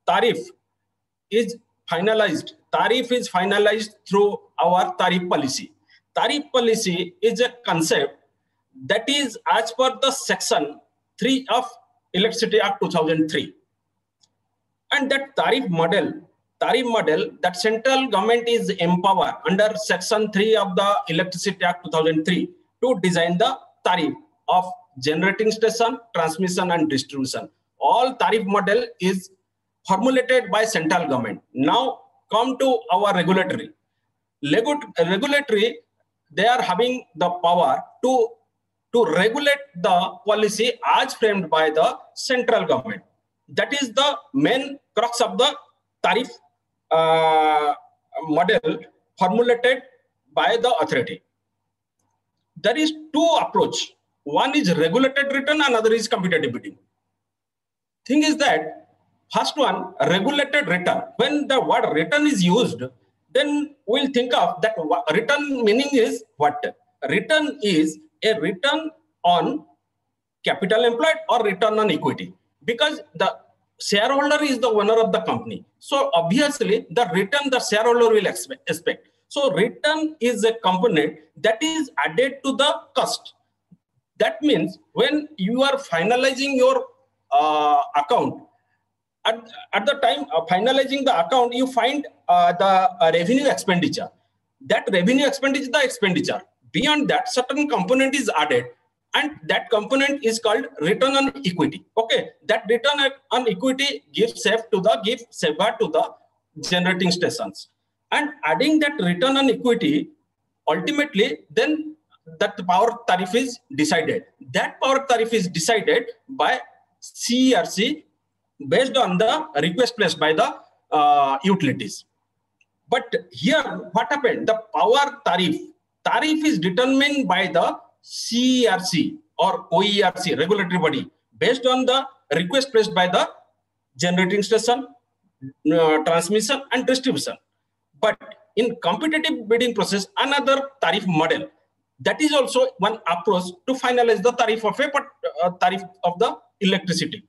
tariff is finalized. Tariff is finalized through our tariff policy. Tariff policy is a concept that is as per the section 3 of Electricity Act 2003. And that tariff model that central government is empowered under section 3 of the Electricity Act 2003 to design the tariff of generating station, transmission and distribution. All tariff model is formulated by central government. Now come to our regulatory. Regulatory, they are having the power to regulate the policy as framed by the central government. That is the main crux of the tariff model formulated by the authority. There is two approach. One is regulated return, another is competitive bidding. Thing is that first one, regulated return. When the word return is used, then we'll think of that return meaning is what? Return is a return on capital employed or return on equity, because the shareholder is the owner of the company. So obviously the return the shareholder will expect. So return is a component that is added to the cost. That means when you are finalizing your account, at the time of finalizing the account, you find the revenue expenditure. That revenue expenditure is the expenditure. Beyond that, certain component is added, and that component is called return on equity. Okay, that return on equity gives safeguard to the generating stations, and adding that return on equity, ultimately then that the power tariff is decided. That power tariff is decided by CERC based on the request placed by the utilities. But here, what happened? The power tariff is determined by the CERC or OERC, regulatory body, based on the request placed by the generating station, transmission and distribution. But in competitive bidding process, another tariff model, that is also one approach to finalize the tariff of tariff of the electricity.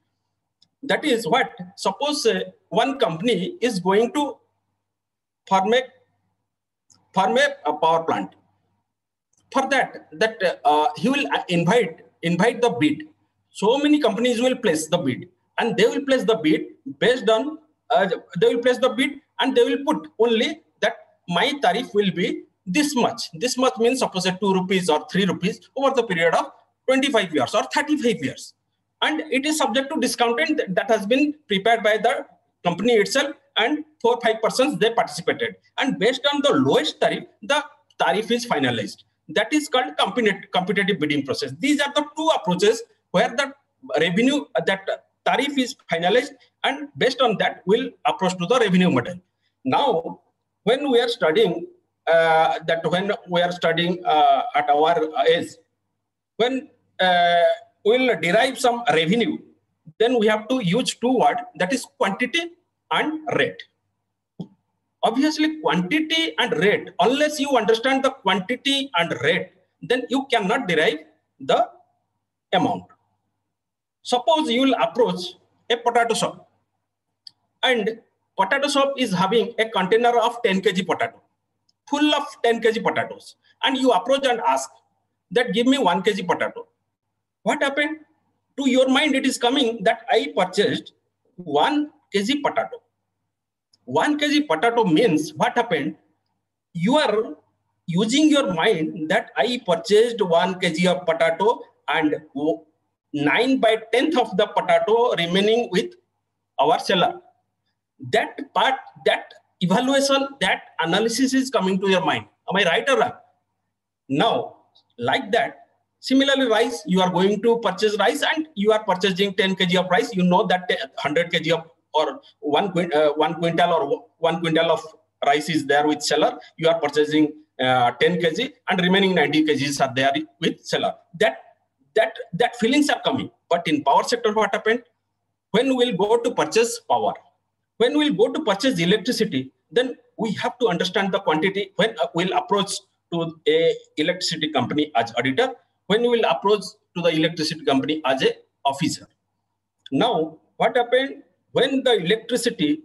That is what, suppose one company is going to form a power plant. For that he will invite the bid. So many companies will place the bid, and they will place the bid based on they will place the bid, and they will put only that my tariff will be this much. This much means suppose 2 rupees or 3 rupees over the period of 25 years or 35 years. And it is subject to discounting that has been prepared by the company itself, and 4-5% they participated. And based on the lowest tariff, the tariff is finalized. That is called competitive bidding process. These are the two approaches where the revenue, that tariff is finalized, and based on that we'll approach to the revenue model. Now, when we are studying at our age, when we'll derive some revenue, then we have to use two words, that is quantity and rate. Obviously, quantity and rate, unless you understand the quantity and rate, then you cannot derive the amount. Suppose you will approach a potato shop, and potato shop is having a container of 10 kg potato, full of 10 kg potatoes, and you approach and ask that give me 1 kg potato. What happened? To your mind, it is coming that I purchased 1 kg potato. 1 kg potato means what happened? You are using your mind that I purchased 1 kg of potato and 9/10 of the potato remaining with our seller. That part, that evaluation, that analysis is coming to your mind. Am I right or wrong? Now, like that, similarly, rice, you are going to purchase rice and you are purchasing 10 kg of rice. You know that 100 kg of or 1 quintal of rice is there with seller. You are purchasing 10 kg and remaining 90 kgs are there with seller. That feelings are coming. But in power sector, what happened? When we'll go to purchase power, when we'll go to purchase electricity, then we have to understand the quantity. When we'll approach to a electricity company as auditor, when we will approach to the electricity company as a officer. Now, what happened? When the electricity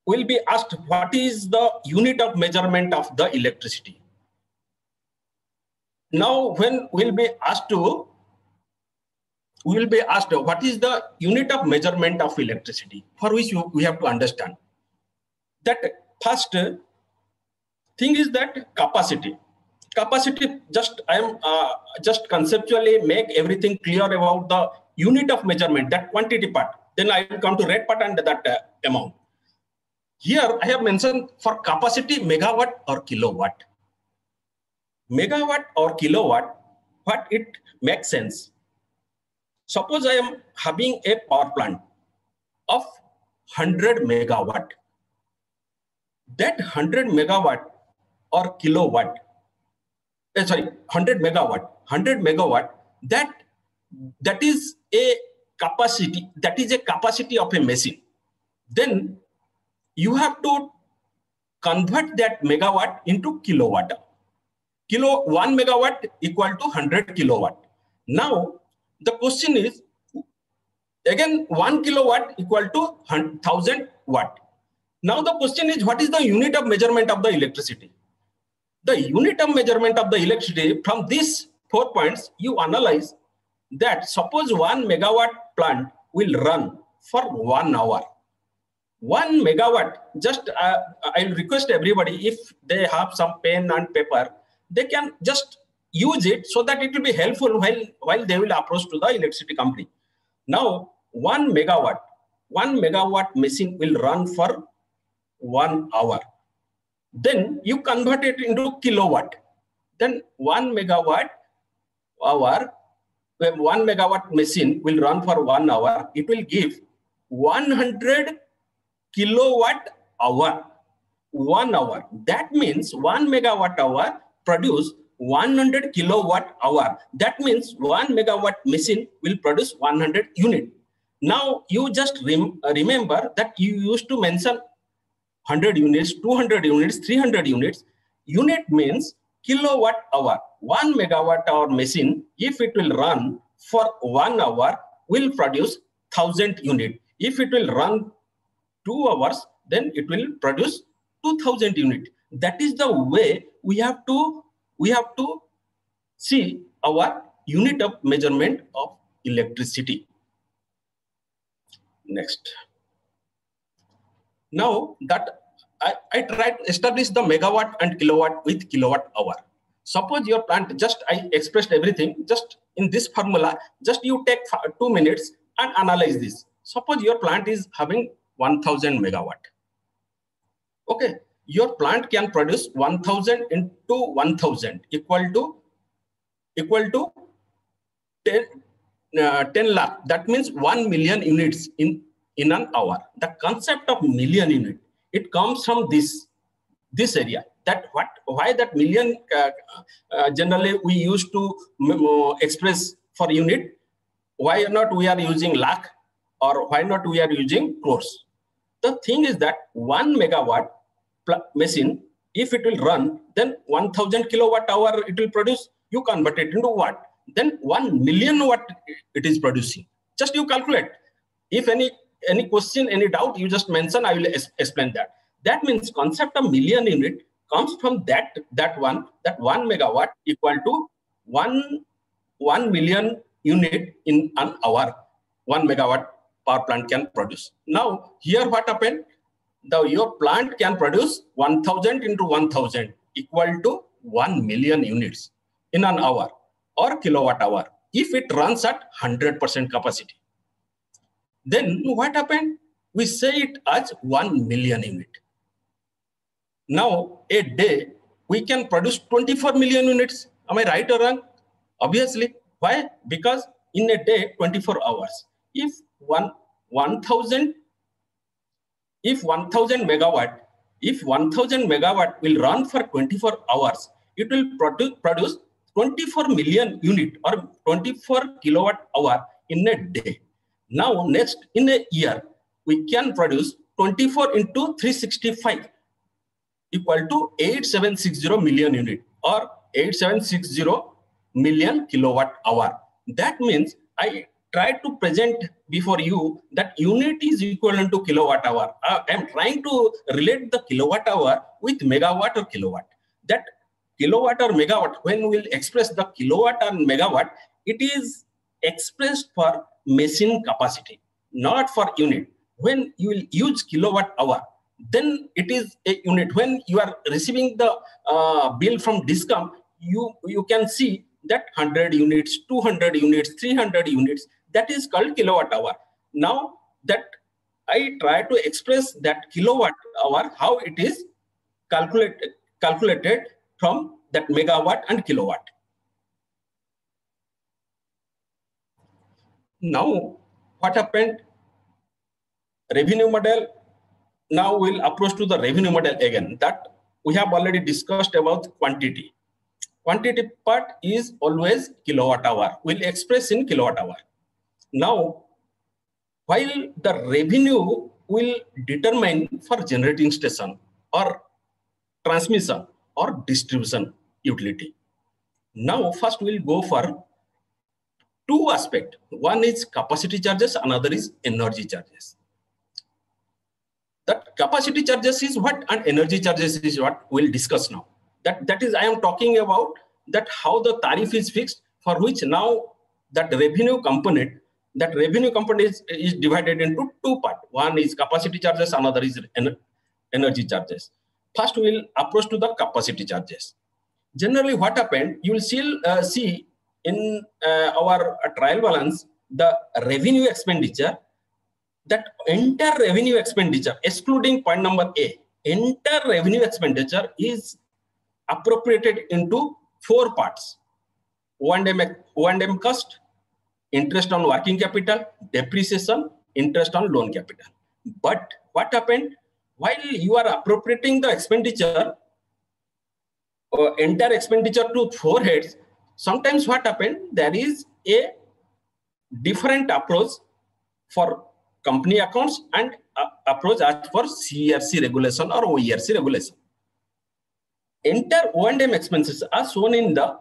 will be asked, what is the unit of measurement of the electricity? Now, when we'll be asked, what is the unit of measurement of electricity, for which we have to understand. That first thing is that capacity. Capacity, I am just conceptually make everything clear about the unit of measurement, that quantity part. Then I will come to rate part and that amount. Here I have mentioned for capacity megawatt or kilowatt. Megawatt or kilowatt, what it makes sense. Suppose I am having a power plant of 100 megawatt. That 100 megawatt or kilowatt, 100 megawatt, that is a capacity of a machine. Then you have to convert that megawatt into kilowatt. 1 megawatt equal to 100 kilowatt. Now the question is, again 1 kilowatt equal to 1000 watt. Now the question is, what is the unit of measurement of the electricity? The unit of measurement of the electricity, from these 4 points, you analyze that suppose 1 megawatt plant will run for 1 hour. 1 megawatt, just I'll request everybody, if they have some pen and paper, they can just use it so that it will be helpful while they will approach to the electricity company. Now, 1 megawatt machine will run for 1 hour. Then you convert it into kilowatt. Then 1 megawatt hour, when 1 megawatt machine will run for 1 hour, it will give 100 kilowatt hour. 1 hour. That means 1 megawatt hour produce 100 kilowatt hour. That means 1 megawatt machine will produce 100 unit. Now you just remember that you used to mention 100 units, 200 units, 300 units. Unit means kilowatt hour. 1 megawatt hour machine, if it will run for 1 hour, will produce 1000 unit. If it will run 2 hours, then it will produce 2000 unit. That is the way we have to see our unit of measurement of electricity. Next. Now that I try to establish the megawatt and kilowatt with kilowatt hour. Suppose your plant, just I expressed everything, just in this formula, just you take 2 minutes and analyze this. Suppose your plant is having 1000 megawatt. Okay, your plant can produce 1000 into 1000 equal to 10 lakh. That means 1 million units in an hour. The concept of million unit, it comes from this area. That why that million generally we used to express for unit. Why not we are using lakh, or why not we are using crores? The thing is that 1 megawatt machine, if it will run, then 1000 kilowatt hour it will produce. You convert it into watt, then 1 million watt it is producing. Just you calculate. If any question, any doubt, you just mention, I will explain that. That means concept of million unit comes from that 1 megawatt equal to 1 million unit in an hour. 1 megawatt power plant can produce. Now here what happened? Your plant can produce 1000 into 1000 equal to 1 million units in an hour or kilowatt hour if it runs at 100% capacity. Then what happened? We say it as 1 million unit. Now a day we can produce 24 million units. Am I right or wrong? Obviously. Why? Because in a day 24 hours. If 1000 megawatt will run for 24 hours, it will produce 24 million unit or 24 kilowatt hour in a day. Now next, in a year, we can produce 24 into 365 equal to 8760 million unit or 8760 million kilowatt hour. That means I try to present before you that unit is equivalent to kilowatt hour. I am trying to relate the kilowatt hour with megawatt or kilowatt. That kilowatt or megawatt, when we'll express the kilowatt and megawatt, it is expressed for machine capacity, not for unit. When you will use kilowatt hour, then it is a unit. When you are receiving the bill from DISCOM, you can see that 100 units, 200 units, 300 units, that is called kilowatt hour. Now that I try to express that kilowatt hour, how it is calculated from that megawatt and kilowatt. Now what happened? Revenue model. Now we'll approach to the revenue model again. That we have already discussed about quantity. Quantity part is always kilowatt hour. We'll express in kilowatt hour. Now, while the revenue will determine for generating station or transmission or distribution utility. Now, first we'll go for two aspects. One is capacity charges, another is energy charges. That capacity charges is what and energy charges is what we'll discuss now. That is, I am talking about that how the tariff is fixed, for which now that revenue component is divided into two parts. One is capacity charges, another is energy charges. First, we will approach to the capacity charges. Generally, what happened, you will still see in our trial balance, the revenue expenditure, that entire revenue expenditure, excluding point number A, entire revenue expenditure is appropriated into four parts: O&M cost, interest on working capital, depreciation, interest on loan capital. But what happened? While you are appropriating the expenditure, entire expenditure to four heads, sometimes what happened? There is a different approach for company accounts and approach as for CERC regulation or OERC regulation. Entire O&M expenses are shown in the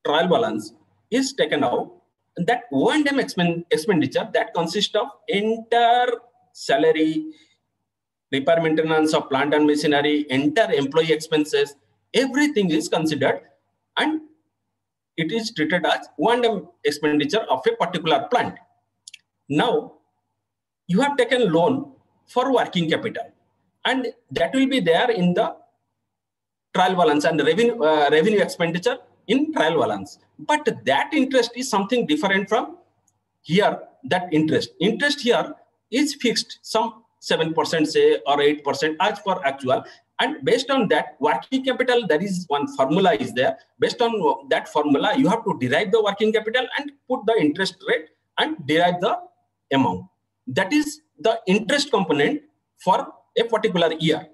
trial balance is taken out. That O&M expenditure that consists of entire salary, repair maintenance of plant and machinery, entire employee expenses, everything is considered and it is treated as O&M expenditure of a particular plant. Now, you have taken loan for working capital. and that will be there in the trial balance and revenue expenditure in trial balance. But that interest is something different from here. That interest here is fixed, some 7% say or 8% as per actual, and based on that working capital, there is one formula is there. Based on that formula, you have to derive the working capital and put the interest rate and derive the amount. That is the interest component for a particular year.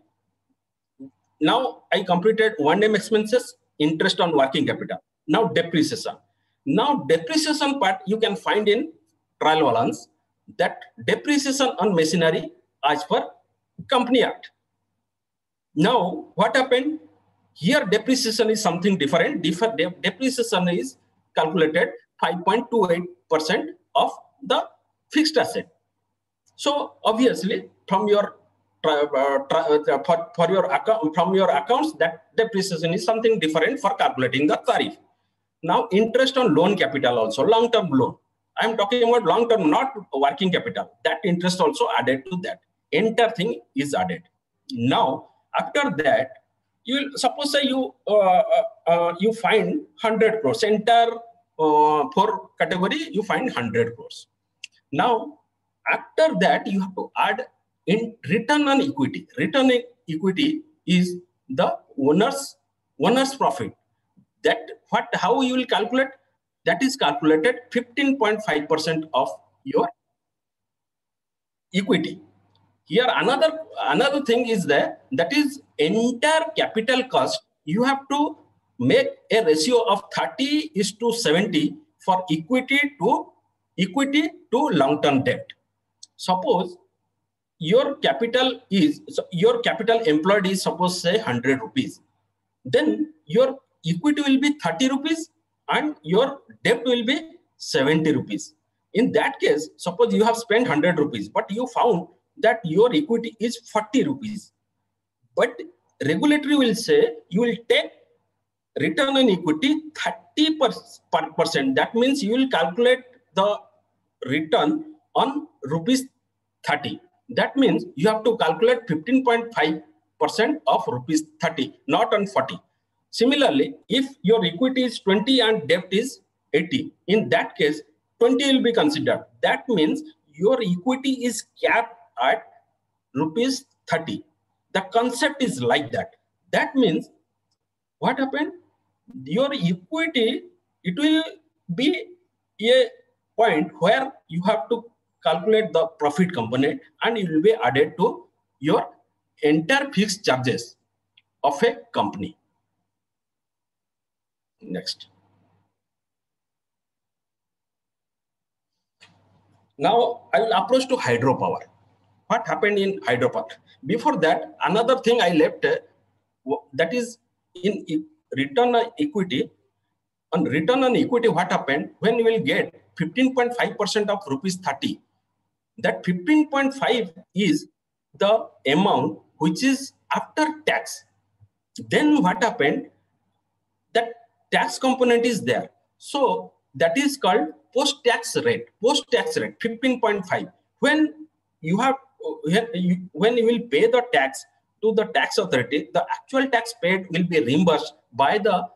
Now I completed one-time expenses, interest on working capital. Now depreciation. Now depreciation part you can find in trial balance, that depreciation on machinery as per Company Act. Now what happened? Here depreciation is something different. Depreciation is calculated 5.28% of the fixed asset. So obviously from your from your accounts, that depreciation is something different for calculating the tariff. Now interest on loan capital also, long-term loan. I'm talking about long-term, not working capital. That interest also added to that. Entire thing is added. Now after that, you will suppose say you you find 100 crores. Entire for category you find 100 crores. Now after that you have to add in return on equity. Return on equity is the owner's profit. That how you will calculate? That is calculated 15.5% of your equity. Here another thing is there, that is entire capital cost. You have to make a ratio of 30:70 for equity to long-term debt. Suppose your capital employed is suppose say 100 rupees. Then your equity will be 30 rupees and your debt will be 70 rupees. In that case, suppose you have spent 100 rupees, but you found that your equity is 40 rupees. But regulatory will say you will take return on equity 30%. That means you will calculate the return on rupees 30. That means you have to calculate 15.5% of rupees 30, not on 40. Similarly, if your equity is 20 and debt is 80, in that case, 20 will be considered. That means your equity is capped at rupees 30. The concept is like that. That means what happened? Your equity, it will be a point where you have to calculate the profit component and it will be added to your entire fixed charges of a company. Next. Now I will approach to hydropower. What happened in hydropower? Before that, another thing I left, that is in return on equity. On return on equity, what happened? When you will get 15.5% of rupees 30, that 15.5 is the amount which is after tax. Then what happened? That tax component is there. So that is called post-tax rate. Post-tax rate 15.5. When you will pay the tax to the tax authority, the actual tax paid will be reimbursed by the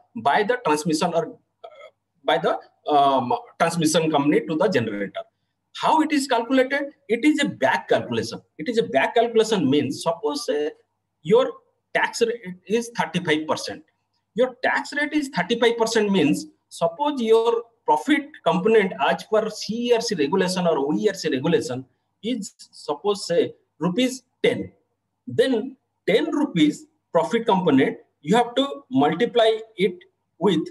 transmission or by the transmission company to the generator. How it is calculated? It is a back calculation. It is a back calculation means, suppose your tax rate is 35%. Your tax rate is 35% means, suppose your profit component as per CERC regulation or OERC regulation is suppose say rupees 10. Then 10 rupees profit component, you have to multiply it with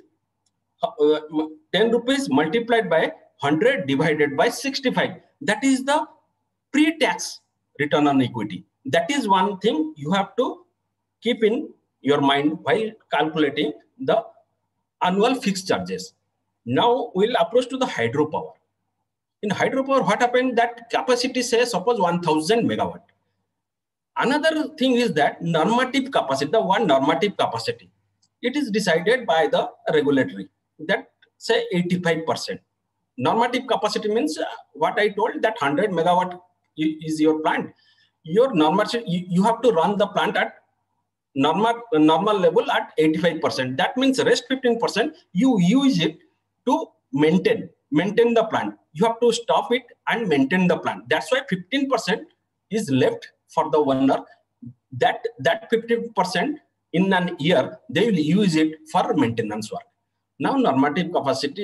10 rupees multiplied by 100 divided by 65. That is the pre-tax return on equity. That is one thing you have to keep in your mind while calculating the annual fixed charges. Now we'll approach to the hydropower. In hydropower, what happened? That capacity say suppose 1000 megawatt. Another thing is that normative capacity, the one normative capacity, it is decided by the regulatory, that say 85%. Normative capacity means what I told, that 100 megawatt is your plant. your you have to run the plant at normal level at 85%. That means rest 15% you use it to maintain the plant. You have to stop it and maintain the plant. That's why 15% is left for the owner. That 15% in an year they will use it for maintenance work. Now normative capacity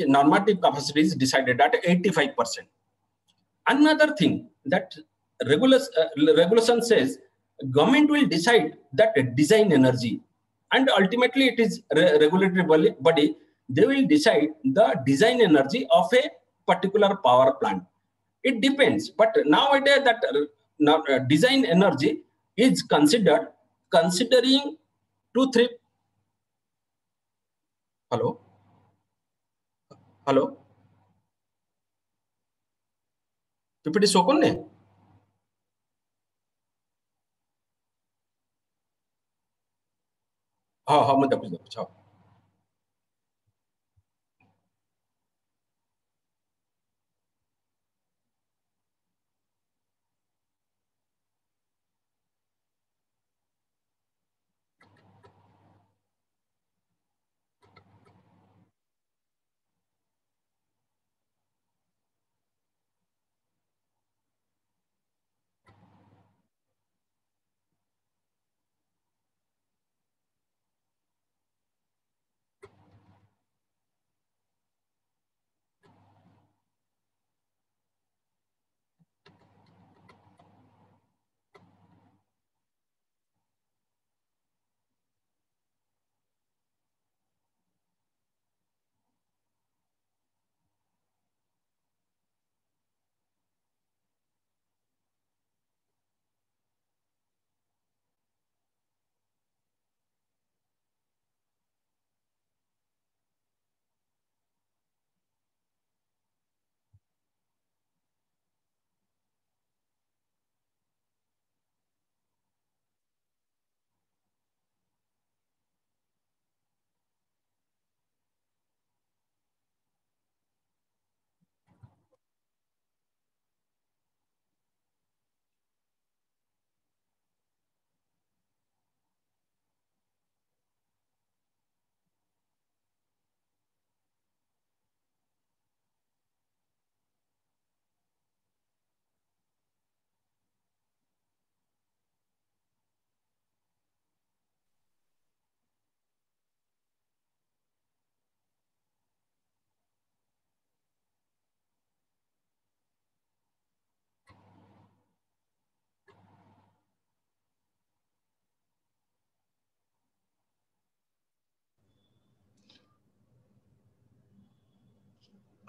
is decided at 85%. Another thing that regulation says, government will decide that design energy, and ultimately it is regulatory body. They will decide the design energy of a particular power plant. It depends, but nowadays that design energy is considering 2-3. Hello. PPT show करने. हाँ मैं देखूँ.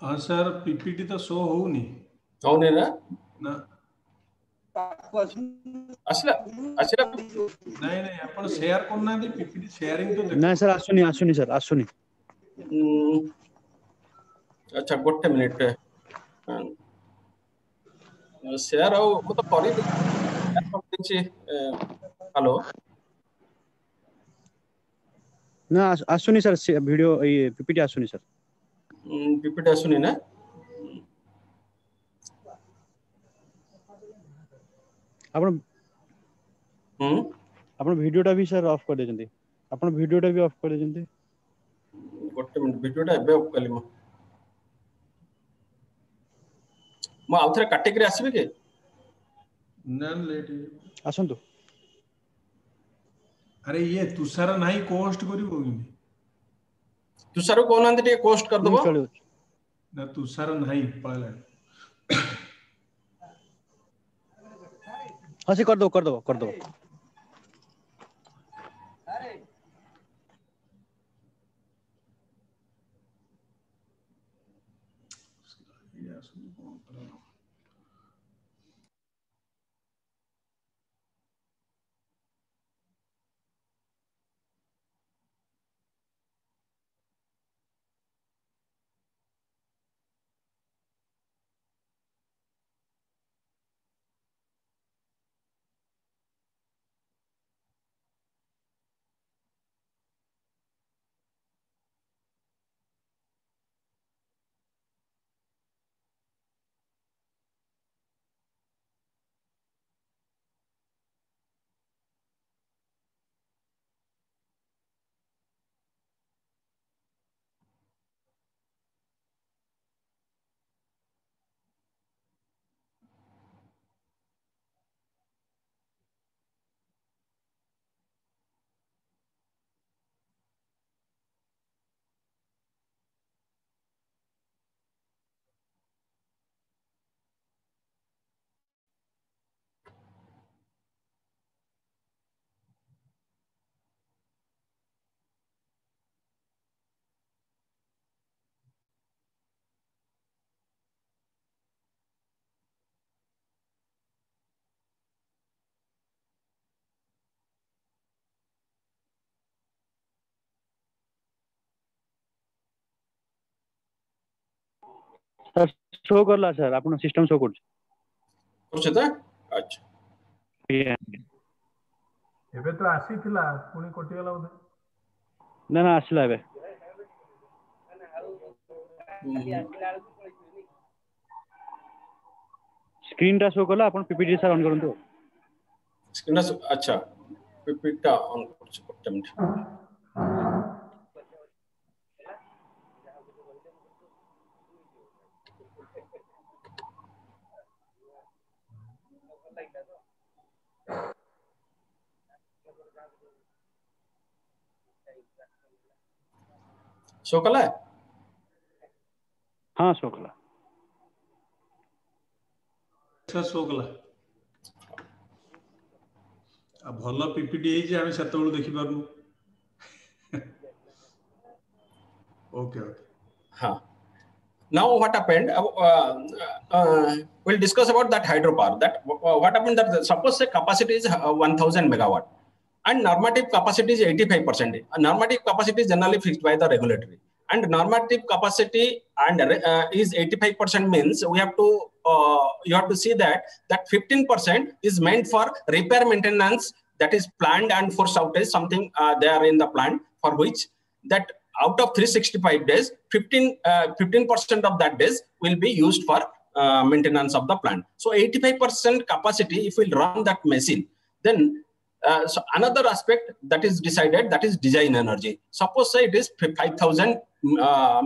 हाँ sir PPT तो show होउनी होने ना असला नहीं अपन शेयर करना दी पीपीटी शेयरिंग तो देखो नहीं सर आसुनी सर आसुनी. अच्छा गोटे मिनिट शेयर हो मु तो करी हेलो ना आसुनी सर वीडियो ये पीपीटी आसुनी सर. पीपीटी आसुनी ना आपण आपण वीडियोटा भी सर ऑफ कर देजंती. आपण वीडियोटा भी ऑफ कर देजंती. गोटे मिनिट वीडियोटा एबे ऑफ कली मु आउथरे काटेकरी आसीबे के नन लेट आसंतु. अरे ये तुषार नहीं कोस्ट करिवो कि तुषार को नांदे टे कोस्ट कर दबो ना तुषार नहीं पहले हाँ से कर दो. सर शो करला सर आपण सिस्टम शो करछ करछ त अच्छा एबे तो आसी थिला पुनी कटि गेला बोधे ना ना आसला एबे स्क्रीन टा शो करला आपण पीपीटी सर ऑन करंतु स्क्रीन अच्छा पीपीटी टा ऑन करछ एक मिनिट शो कला हां शो कला अच्छा शो कला आ भलो पीपीटी हे जे हम सेतबेलु देखि पारनु ओके ओके हाँ now what happened we'll discuss about that hydropower that what happened that suppose say capacity is 1000 megawatt and normative capacity is 85%. Normative capacity is generally fixed by the regulatory and normative capacity and is 85% means we have to you have to see that 15% is meant for repair maintenance, that is planned and force outage something there in the plant, for which that out of 365 days 15% of that days will be used for maintenance of the plant. So 85% capacity, if we run that machine, then so another aspect that is decided, that is design energy. Suppose say it is 5,000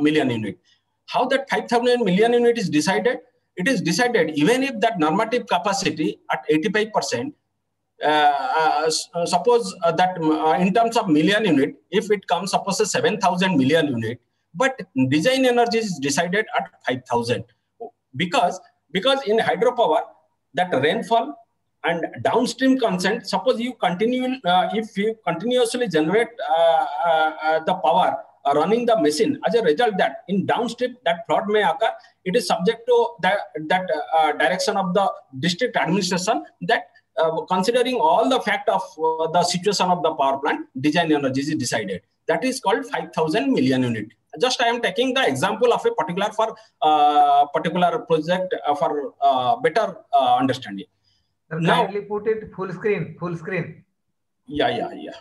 million unit. How that 5,000 million unit is decided? It is decided even if that normative capacity at 85%, suppose that in terms of million unit, if it comes suppose 7,000 million unit, but design energy is decided at 5,000 because in hydropower that rainfall and downstream consent, suppose you continue if you continuously generate the power running the machine, as a result that in downstream that flood may occur, it is subject to that direction of the district administration, that considering all the fact of the situation of the power plant, design energy is decided. That is called 5,000 million unit. Just I am taking the example of a particular for particular project for better understanding. Now, kindly put it full screen, full screen. Yeah.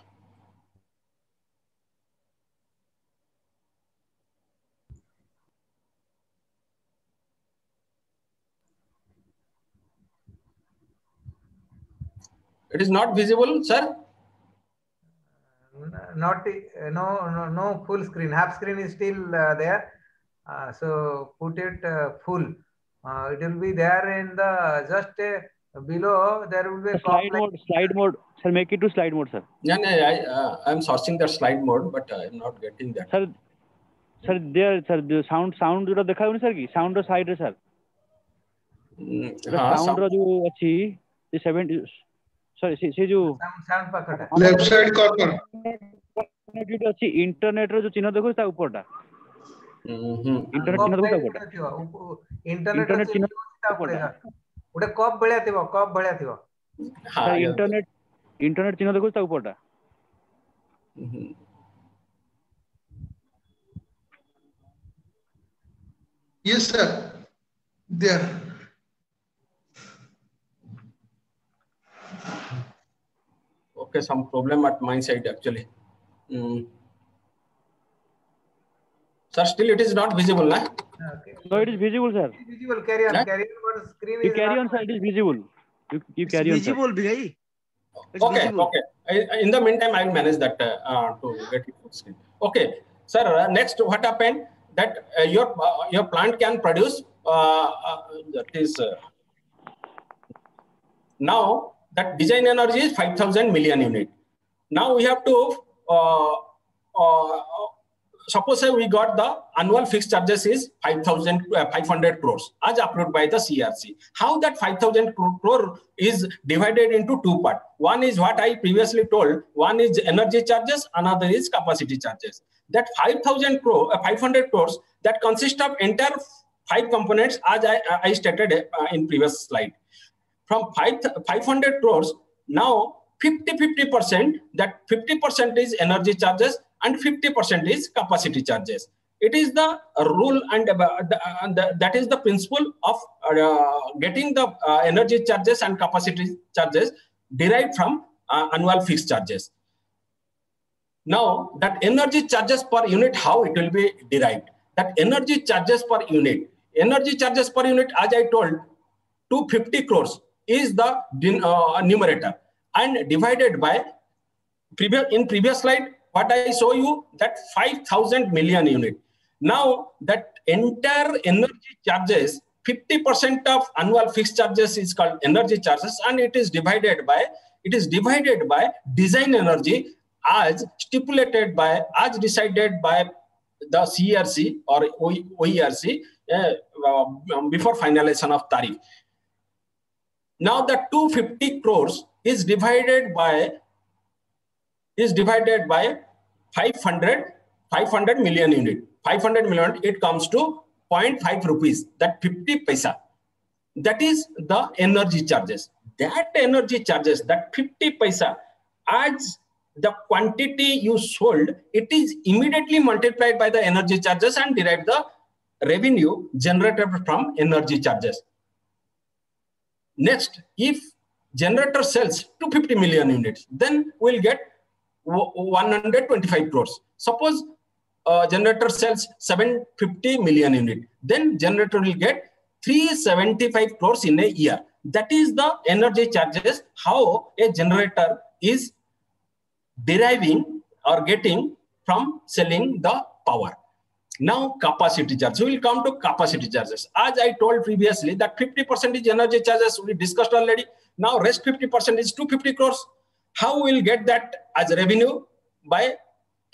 It is not visible, sir? Not no full screen. Half screen is still there. So put it full. It will be there in the just below. There will be a slide mode. Sir, make it to slide mode, sir. Yeah, I'm searching the slide mode, but I'm not getting that. Sir, there, sir, the sound जो देखा है sir की sound रो side रे sir. Sound रो जो अच्छी 70 sorry से जो sound पाखटा left side corner connectivity अच्छी इंटरनेट रो जो चिन्ह देखो ता ऊपरटा इंटरनेट चिन्ह देखो ता ऊपरटा इंटरनेट चिन्ह ता ऊपरटा उडे कप भळ्या थिबो हां इंटरनेट चिन्ह देखो ता ऊपरटा yes sir there okay, some problem at my side actually. Sir, still it is not visible, na? Okay. No, it is visible, sir. It is visible. Carry on. But screen is. You carry on, sir. It is visible. You carry on. Visible, bhai. Okay. In the meantime, I will manage that to get it full screen. Okay, sir. Next, what happened? That your plant can produce that is now that design energy is 5,000 million unit. Now we have to suppose say we got the annual fixed charges is 500 crores as approved by the CRC. How that 5,000 crore is divided into two parts. One is what I previously told. One is energy charges. Another is capacity charges. That 500 crores that consists of entire 5 components as I stated in previous slide. From 500 crores, now 50%, that 50% is energy charges and 50% is capacity charges. It is the rule and that is the principle of getting the energy charges and capacity charges derived from annual fixed charges. Now, that energy charges per unit, how it will be derived? That energy charges per unit, as I told, 250 crores is the numerator, and divided by in previous slide, what I show you, that 5,000 million unit. Now, that entire energy charges, 50% of annual fixed charges is called energy charges, and it is divided by design energy as stipulated by, as decided by the CERC or OERC before finalization of tariff. Now, the 250 crores is divided by 500 million unit. 500 million, it comes to 0.5 rupees, that 50 paisa. That is the energy charges. That energy charges, that 50 paisa, as the quantity you sold, it is immediately multiplied by the energy charges and derive the revenue generated from energy charges. Next, if generator sells 250 million units, then we'll get 125 crores. Suppose generator sells 750 million units, then generator will get 375 crores in a year. That is the energy charges, how a generator is deriving or getting from selling the power. Now, capacity charge. We will come to capacity charges. As I told previously, that 50% is energy charges, we discussed already. Now, rest 50% is 250 crores. How we will get that as revenue? By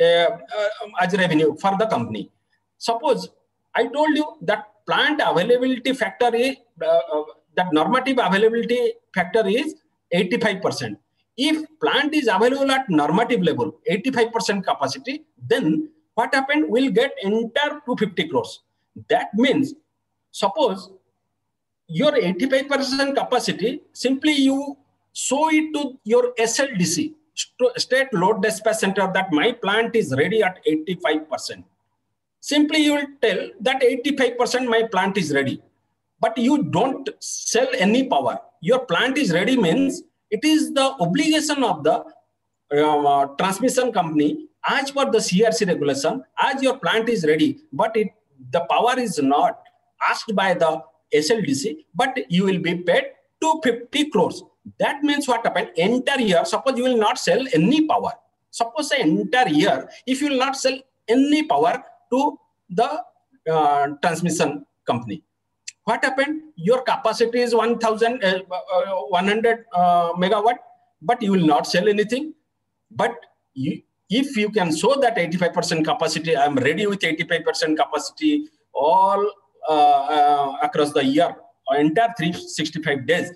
as revenue for the company. Suppose I told you that plant availability factor is that normative availability factor is 85%. If plant is available at normative level, 85% capacity, then what happened? We'll get entire 250 crores. That means, suppose your 85% capacity, simply you show it to your SLDC, State Load Dispatch Center, that my plant is ready at 85%. Simply you will tell that 85% my plant is ready. But you don't sell any power. Your plant is ready means it is the obligation of the transmission company as per the CERC regulation, as your plant is ready, but the power is not asked by the SLDC, but you will be paid 250 crores. That means what happened? Entire year, suppose you will not sell any power. Suppose the entire year, if you will not sell any power to the transmission company, what happened? Your capacity is 100 megawatt, but you will not sell anything. But if you can show that 85% capacity, I'm ready with 85% capacity all across the year, or entire 365 days,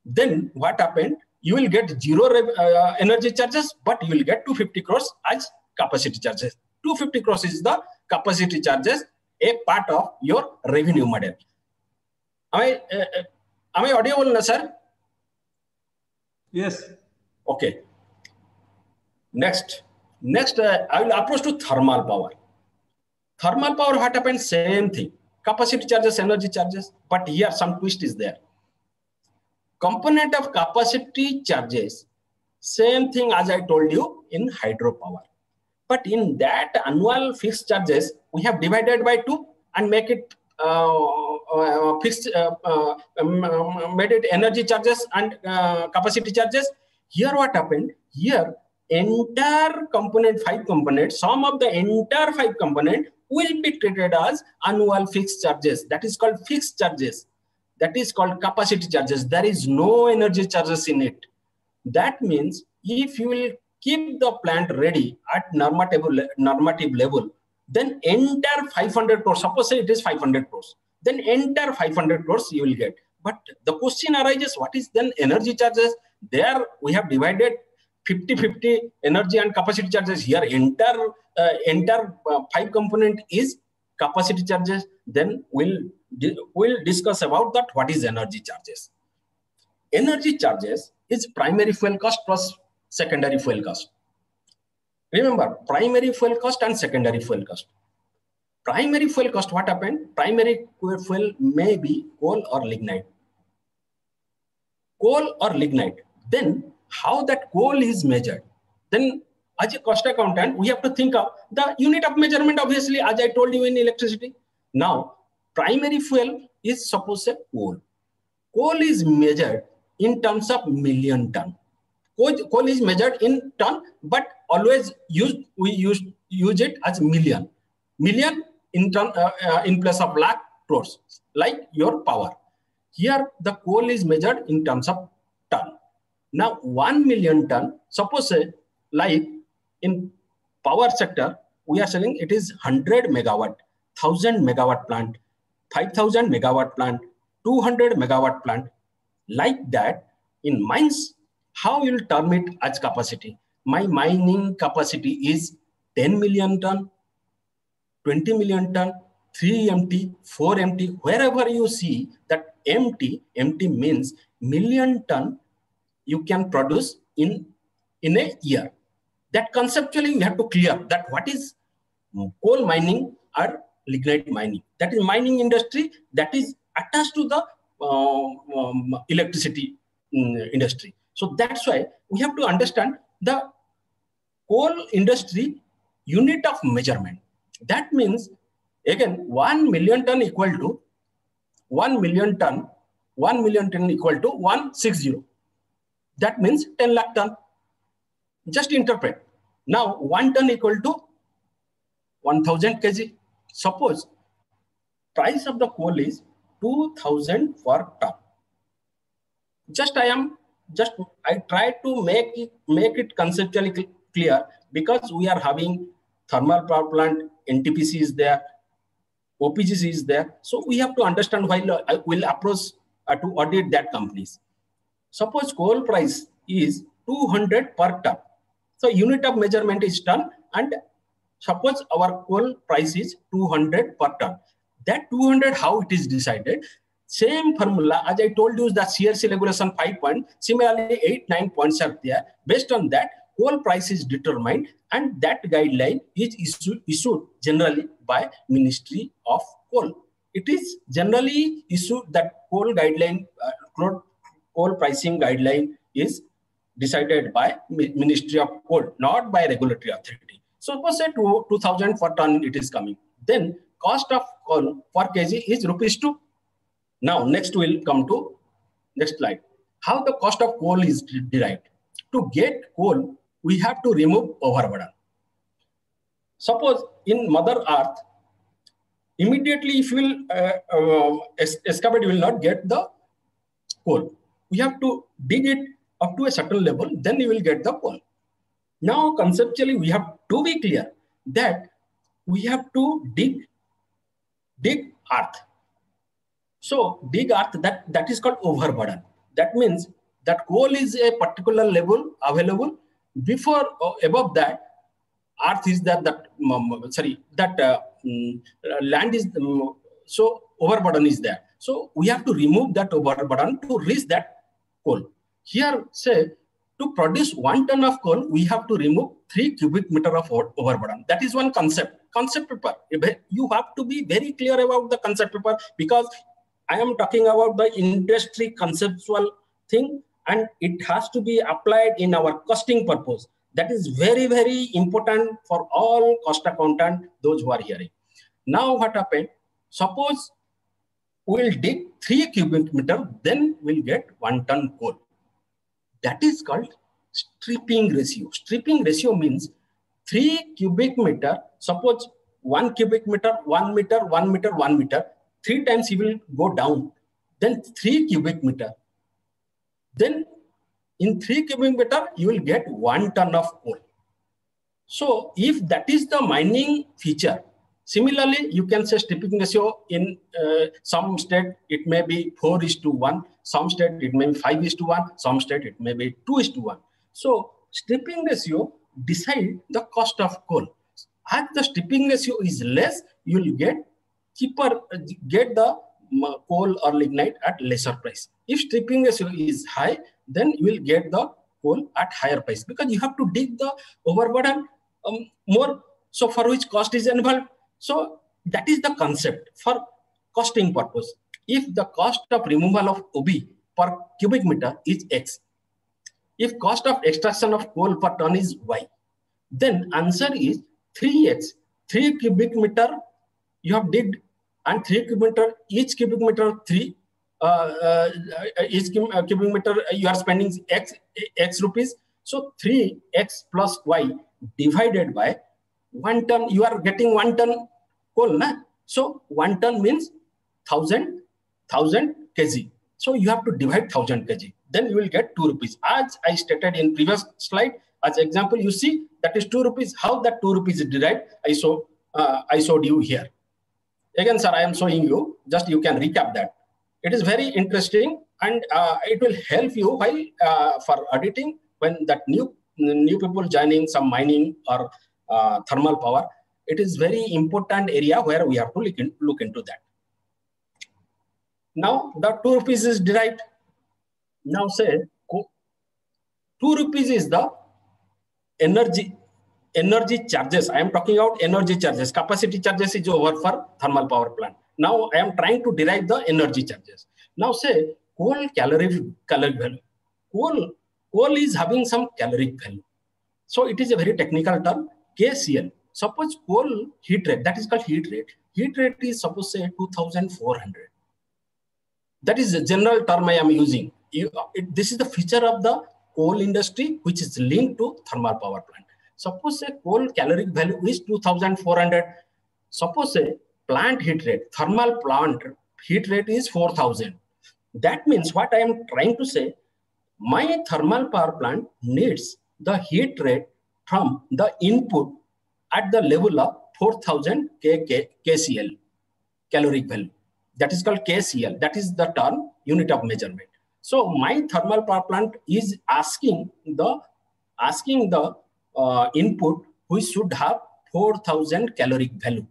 then what happened? You will get zero energy charges, but you will get 250 crores as capacity charges. 250 crores is the capacity charges, a part of your revenue model. Am I audible, sir? Yes. Okay. Next, I will approach to thermal power. Thermal power, what happens? Same thing. Capacity charges, energy charges, but here some twist is there. Component of capacity charges, same thing as I told you in hydropower. But in that annual fixed charges, we have divided by 2 and make it fixed, made it energy charges and capacity charges. Here what happened? Here entire component, 5 components, sum of the entire 5 component will be treated as annual fixed charges. That is called fixed charges. That is called capacity charges. There is no energy charges in it. That means if you will keep the plant ready at normative level, then entire 500 crores, suppose say it is 500 crores, then entire 500 crores you will get. But the question arises, what is then energy charges? There we have divided 50-50 energy and capacity charges. Here entire 5 component is capacity charges. Then we'll discuss about that. What is energy charges? Energy charges is primary fuel cost plus secondary fuel cost. Remember, primary fuel cost and secondary fuel cost. primary fuel cost, what happened? Primary fuel may be coal or lignite. Coal or lignite. Then how that coal is measured? Then as a cost accountant, we have to think of the unit of measurement, obviously, as I told you in electricity. Now, primary fuel is suppose a coal. Coal is measured in terms of million ton. Coal is measured in ton, but always we use it as million. Million in place of lakh, crores, like your power. Here, the coal is measured in terms of ton. Now, 1 million ton, suppose like in power sector, we are selling it is 100 megawatt, 1000 megawatt plant, 5000 megawatt plant, 200 megawatt plant. Like that, in mines, how you will term it as capacity? My mining capacity is 10 million ton, 20 million ton, 3 MT, 4 MT, wherever you see that MT means million ton you can produce in a year. That conceptually we have to clear that what is coal mining or lignite mining. That is mining industry that is attached to the electricity industry. So that's why we have to understand the coal industry unit of measurement. That means again 1 million ton equal to 1 million ton equal to 160. That means 10 lakh ton. Just interpret. Now 1 ton equal to 1000 kg. Suppose price of the coal is 2000 per ton. I try to make it conceptually clear because we are having thermal power plant, NTPC is there, OPGC is there. So we have to understand why I will approach to audit that companies. Suppose coal price is 200 per ton. So unit of measurement is ton, and suppose our coal price is 200 per ton. That 200, how it is decided? Same formula as I told you, the CRC regulation 5 point, similarly 8-9 points are there. Based on that, coal price is determined, and that guideline is issued generally by Ministry of Coal. It is generally issued that coal guideline, coal pricing guideline is decided by Ministry of Coal, not by regulatory authority. So suppose say 2000 per ton it is coming. Then cost of coal per kg is ₹2. Now next we'll come to next slide. How the cost of coal is derived. To get coal, we have to remove overburden. Suppose in Mother Earth, immediately if you will excavate, you will not get the coal. We have to dig it up to a certain level, then you will get the coal. Now conceptually we have to be clear that we have to dig earth. So dig earth, that is called overburden. That means that coal is a particular level available. Before above that, earth is land is so overburden is there. So we have to remove that overburden to reach that coal. Here say to produce 1 ton of coal, we have to remove 3 cubic meter of overburden. That is one concept paper. You have to be very clear about the concept paper because I am talking about the industry conceptual thing, and it has to be applied in our costing purpose. That is very, very important for all cost accountant, those who are hearing. Now what happened? Suppose we'll dig 3 cubic meter, then we'll get 1 ton coal. That is called stripping ratio. Stripping ratio means 3 cubic meter, suppose 1 cubic meter, 1 meter, 1 meter, 1 meter, 3 times he will go down, then 3 cubic meter. Then in 3 cubic meter, you will get 1 ton of coal. So if that is the mining feature, similarly, you can say stripping ratio in some state, it may be 4:1, some state it may be 5:1, some state it may be 2:1. So stripping ratio decide the cost of coal. As the stripping ratio is less, you will get cheaper, get the coal or lignite at lesser price. If stripping ratio is high, then you will get the coal at higher price because you have to dig the overburden more. So for which cost is involved. So That is the concept for costing purpose. If the cost of removal of OB per cubic meter is X, if cost of extraction of coal per ton is Y, then answer is 3X. 3 cubic meter you have digged, and 3 cubic meter, each cubic meter 3, each cubic meter you are spending X rupees. So 3X plus Y divided by 1 ton, you are getting 1 ton coal, na? So 1 ton means 1000 kg. So you have to divide 1000 kg. Then you will get 2 rupees. As I stated in previous slide, as example, you see that is 2 rupees. How that 2 rupees is derived, I showed you here. Again, sir, I am showing you, just you can recap that. It is very interesting, and it will help you while for auditing when that new people joining some mining or thermal power. It is very important area where we have to look into that. Now the 2 rupees is derived. Now say 2 rupees is the energy charges. I am talking about energy charges. Capacity charges is over for thermal power plant. Now I am trying to derive the energy charges. Now say coal caloric value. Coal is having some caloric value. So it is a very technical term, KCl. Suppose coal heat rate, that is called heat rate. Heat rate is suppose say 2400. That is a general term I am using. This is the feature of the coal industry which is linked to thermal power plant. Suppose a coal caloric value is 2400. Suppose a plant heat rate, thermal plant heat rate is 4000. That means what I am trying to say, my thermal power plant needs the heat rate from the input at the level of 4000 KCl, caloric value. That is called KCl. That is the term, unit of measurement. So my thermal power plant is asking the input which should have 4000 caloric value.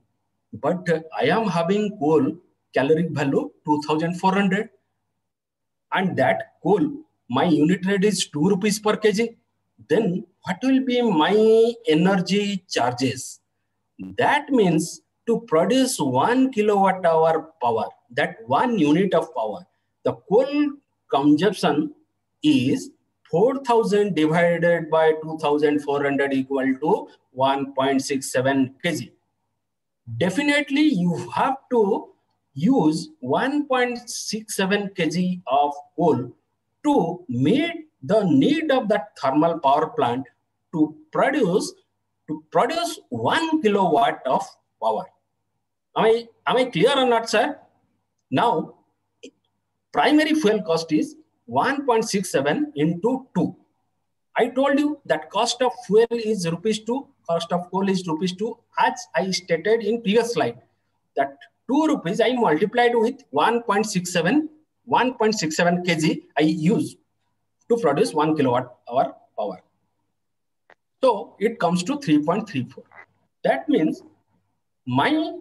But I am having coal caloric value 2400. And that coal, my unit rate is 2 rupees per kg. Then what will be my energy charges? That means to produce 1 kilowatt hour power, that 1 unit of power, the coal consumption is 4000 divided by 2400 equal to 1.67 kg. Definitely you have to use 1.67 kg of coal to meet the need of that thermal power plant to produce 1 kilowatt of power. Am I clear or not, sir? Now, primary fuel cost is 1.67 into 2. I told you that cost of fuel is rupees 2, cost of coal is rupees 2. As I stated in previous slide, that 2 rupees I multiplied with 1.67 kg I use to produce 1 kilowatt hour power. So it comes to 3.34. That means my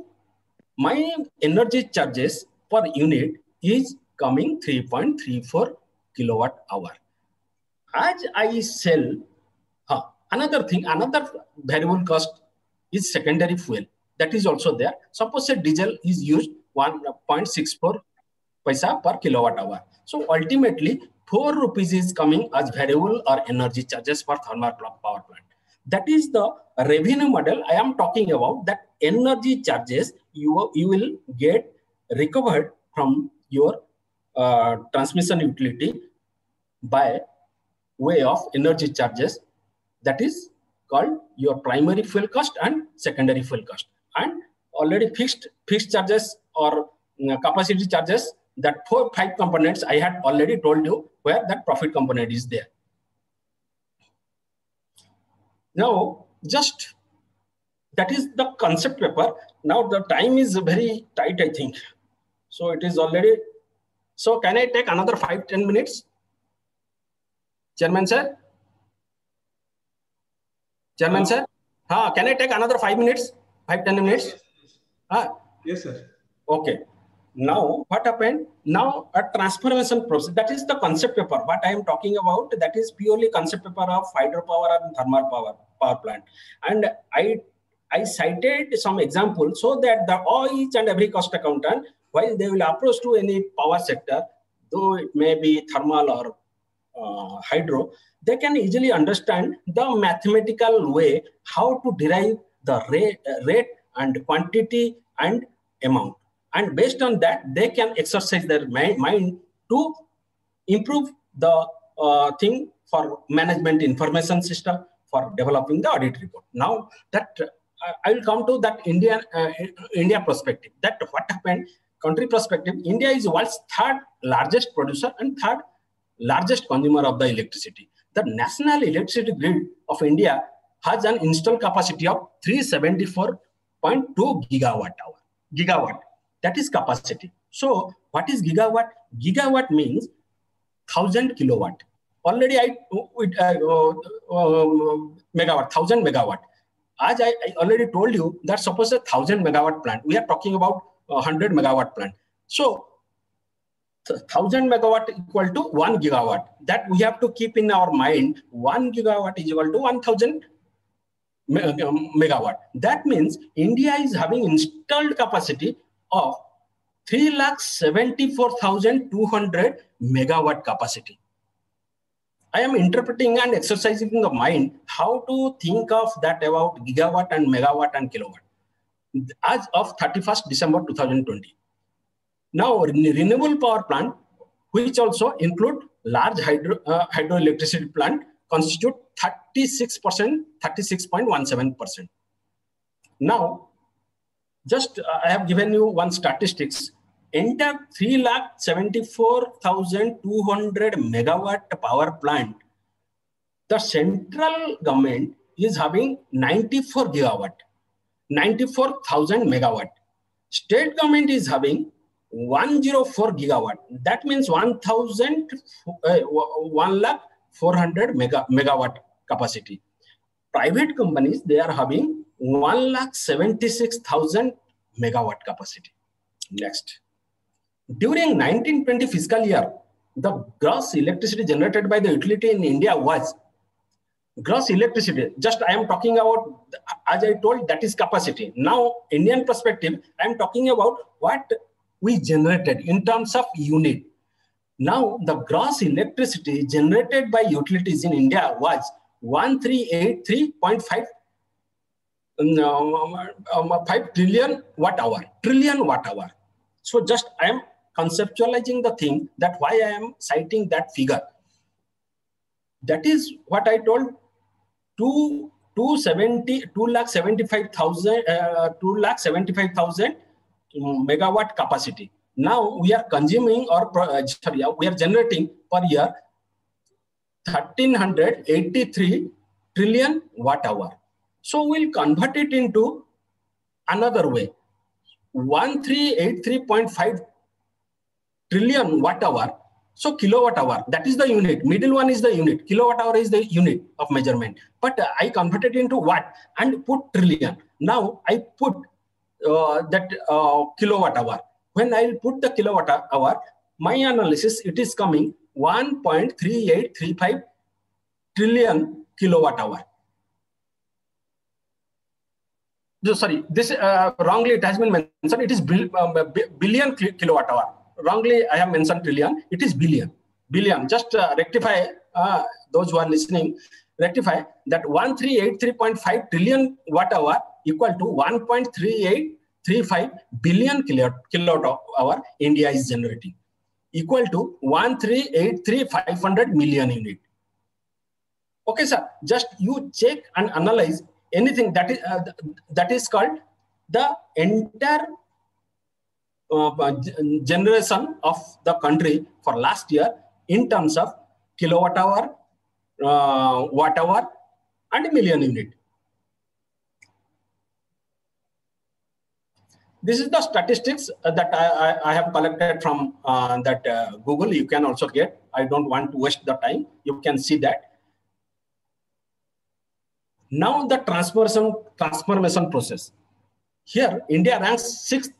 energy charges per unit is coming 3.34 kilowatt hour. As I sell, another variable cost is secondary fuel. That is also there. Suppose a diesel is used 1.64 paisa per kilowatt hour. So ultimately 4 rupees is coming as variable or energy charges for thermal power plant. That is the revenue model I am talking about. That energy charges you will get recovered from your transmission utility by way of energy charges. That is called your primary fuel cost and secondary fuel cost. And already fixed charges or capacity charges, that 4-5 components I had already told you where that profit component is there. Now, just that is the concept paper. Now the time is very tight, I think. So it is already. So can I take another 5-10 minutes? Chairman sir? Chairman sir? Can I take another 5 minutes? 5-10 minutes? Yes, sir. Okay. Now what happened? Now a transformation process. That is the concept paper. What I am talking about, that is purely concept paper of hydropower and thermal power plant. And I I cited some examples so that each and every cost accountant, while they will approach to any power sector, though it may be thermal or hydro, they can easily understand the mathematical way how to derive the rate and quantity and amount. And based on that, they can exercise their mind to improve the thing for management information system, for developing the audit report. Now that I will come to that India perspective. That what happened, country perspective, India is world's third largest producer and third largest consumer of the electricity. The national electricity grid of India has an installed capacity of 374.2 gigawatt. That is capacity. So what is gigawatt? Gigawatt means 1000 kilowatt. Already megawatt, 1000 megawatt. As I already told you that suppose a 1000 megawatt plant, we are talking about 100 megawatt plant. So 1000 megawatt equal to 1 gigawatt. That we have to keep in our mind. 1 gigawatt is equal to 1000 megawatt. That means India is having installed capacity of 374,200 megawatt capacity. I am interpreting and exercising the mind how to think of that about gigawatt and megawatt and kilowatt as of 31st December 2020. Now, renewable power plant, which also include large hydroelectricity plant, constitute 36%, 36.17%. Now, just I have given you one statistics. Entire 374,200 megawatt power plant, the central government is having 94 gigawatt, 94,000 megawatt. State government is having 104 gigawatt. That means 1,400 megawatt capacity. Private companies, they are having 1,76,000 megawatt capacity. Next. During 1920 fiscal year, the gross electricity generated by the utility in India was gross electricity. Just I am talking about, as I told, that is capacity. Now, Indian perspective, I am talking about what we generated in terms of unit. Now, the gross electricity generated by utilities in India was 1383.5 trillion watt hour. So just I am conceptualizing the thing that why I am citing that figure. That is what I told, 275,000 megawatt capacity. Now we are consuming we are generating per year 1383 trillion watt hour. So we'll convert it into another way. 1383.5 trillion watt hour. So kilowatt hour, that is the unit. Middle one is the unit. Kilowatt hour is the unit of measurement. But I converted into watt and put trillion. Now I put that kilowatt hour. When I put the kilowatt hour, my analysis, it is coming 1.3835 trillion kilowatt hour. Sorry, this wrongly it has been mentioned. It is billion kilowatt hour. Wrongly, I have mentioned trillion. It is billion. Billion. Just rectify those who are listening. Rectify that 1383.5 trillion watt hour equal to 1.3835 billion kilowatt hour India is generating, equal to 1383500 million unit. Okay, sir. Just you check and analyze anything that is called the entire generation of the country for last year in terms of kilowatt hour, watt hour, and million unit. This is the statistics that I have collected from that Google. You can also get. I don't want to waste the time. You can see that. Now the transformation process. Here, India ranks 6th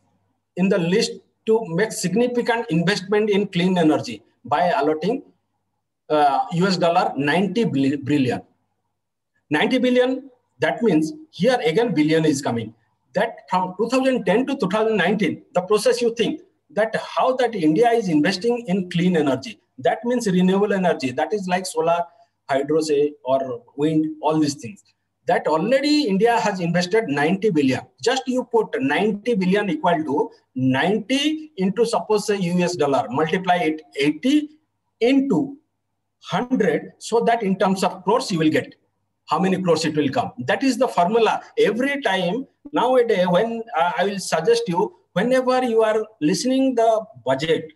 in the list to make significant investment in clean energy by allotting $90 billion. 90 billion That means here again billion is coming. That from 2010 to 2019, the process you think that how that India is investing in clean energy. That means renewable energy. That is like solar, hydro say, or wind, all these things. That already India has invested 90 billion. Just you put 90 billion equal to 90 into suppose say US dollar, multiply it 80 into 100, so that in terms of crores you will get how many crores it will come. That is the formula. Every time nowadays when I will suggest you, whenever you are listening the budget,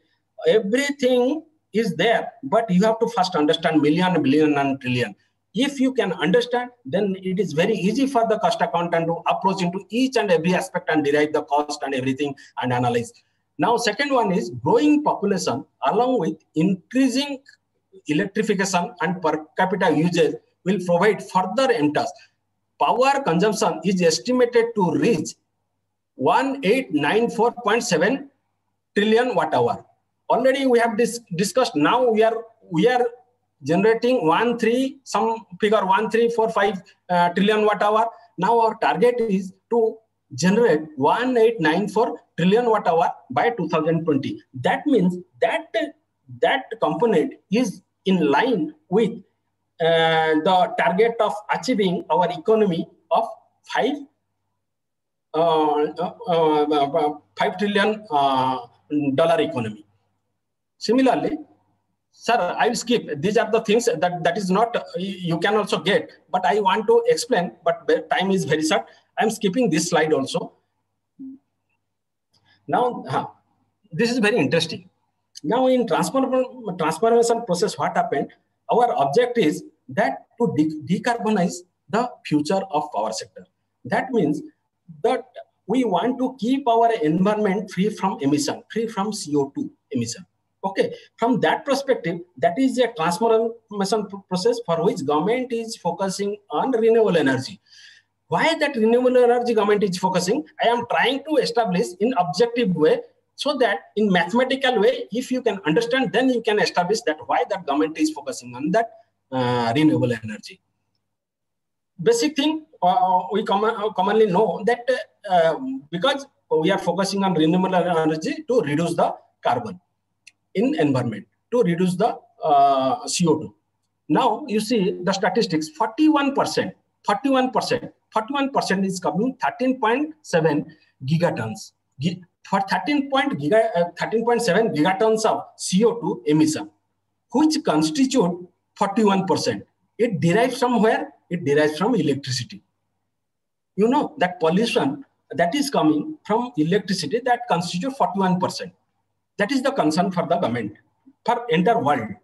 everything is there, but you have to first understand million, billion and trillion. If you can understand, then it is very easy for the cost accountant to approach into each and every aspect and derive the cost and everything and analyze. Now, second one is growing population along with increasing electrification and per capita usage will provide further impetus. Power consumption is estimated to reach 1894.7 trillion watt hour. Already we have discussed. Now we are generating 1345 trillion watt hour. Now our target is to generate 1894 trillion watt hour by 2020. That means that component is in line with the target of achieving our economy of 5 trillion dollar economy. Similarly, sir, I will skip. These are the things that is not, you can also get, but I want to explain, but time is very short. I'm skipping this slide also. Now, this is very interesting. Now in transformation process, what happened? Our object is that to decarbonize the future of power sector. That means that we want to keep our environment free from emission, free from CO2 emission. Okay, from that perspective, that is a transformation process for which government is focusing on renewable energy. Why that renewable energy government is focusing? I am trying to establish in objective way, so that in mathematical way, if you can understand, then you can establish that why that government is focusing on that renewable energy. Basic thing, we commonly know that because we are focusing on renewable energy to reduce the carbon in environment, to reduce the CO2. Now you see the statistics, 41% is coming 13.7 gigatons. For 13.7 gigatons of CO2 emission, which constitute 41%. It derives from where? It derives from electricity. You know that pollution that is coming from electricity that constitute 41%. That is the concern for the government, for entire world.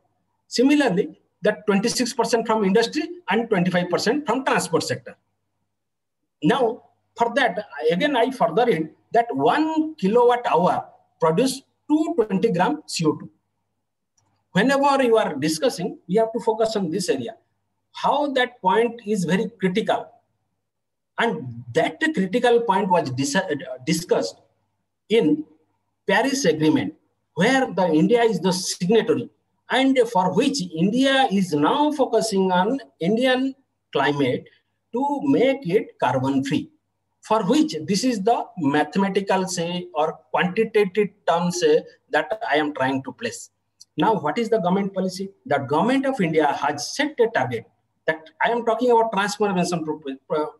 Similarly, that 26% from industry and 25% from transport sector. Now, for that, again, I further it that 1 kilowatt hour produce 220 gram CO2. Whenever you are discussing, you have to focus on this area. How that point is very critical. And that critical point was discussed in Paris Agreement, where the India is the signatory, and for which India is now focusing on Indian climate to make it carbon free. For which this is the mathematical say or quantitative term say that I am trying to place. Now, what is the government policy? The government of India has set a target. That I am talking about transformation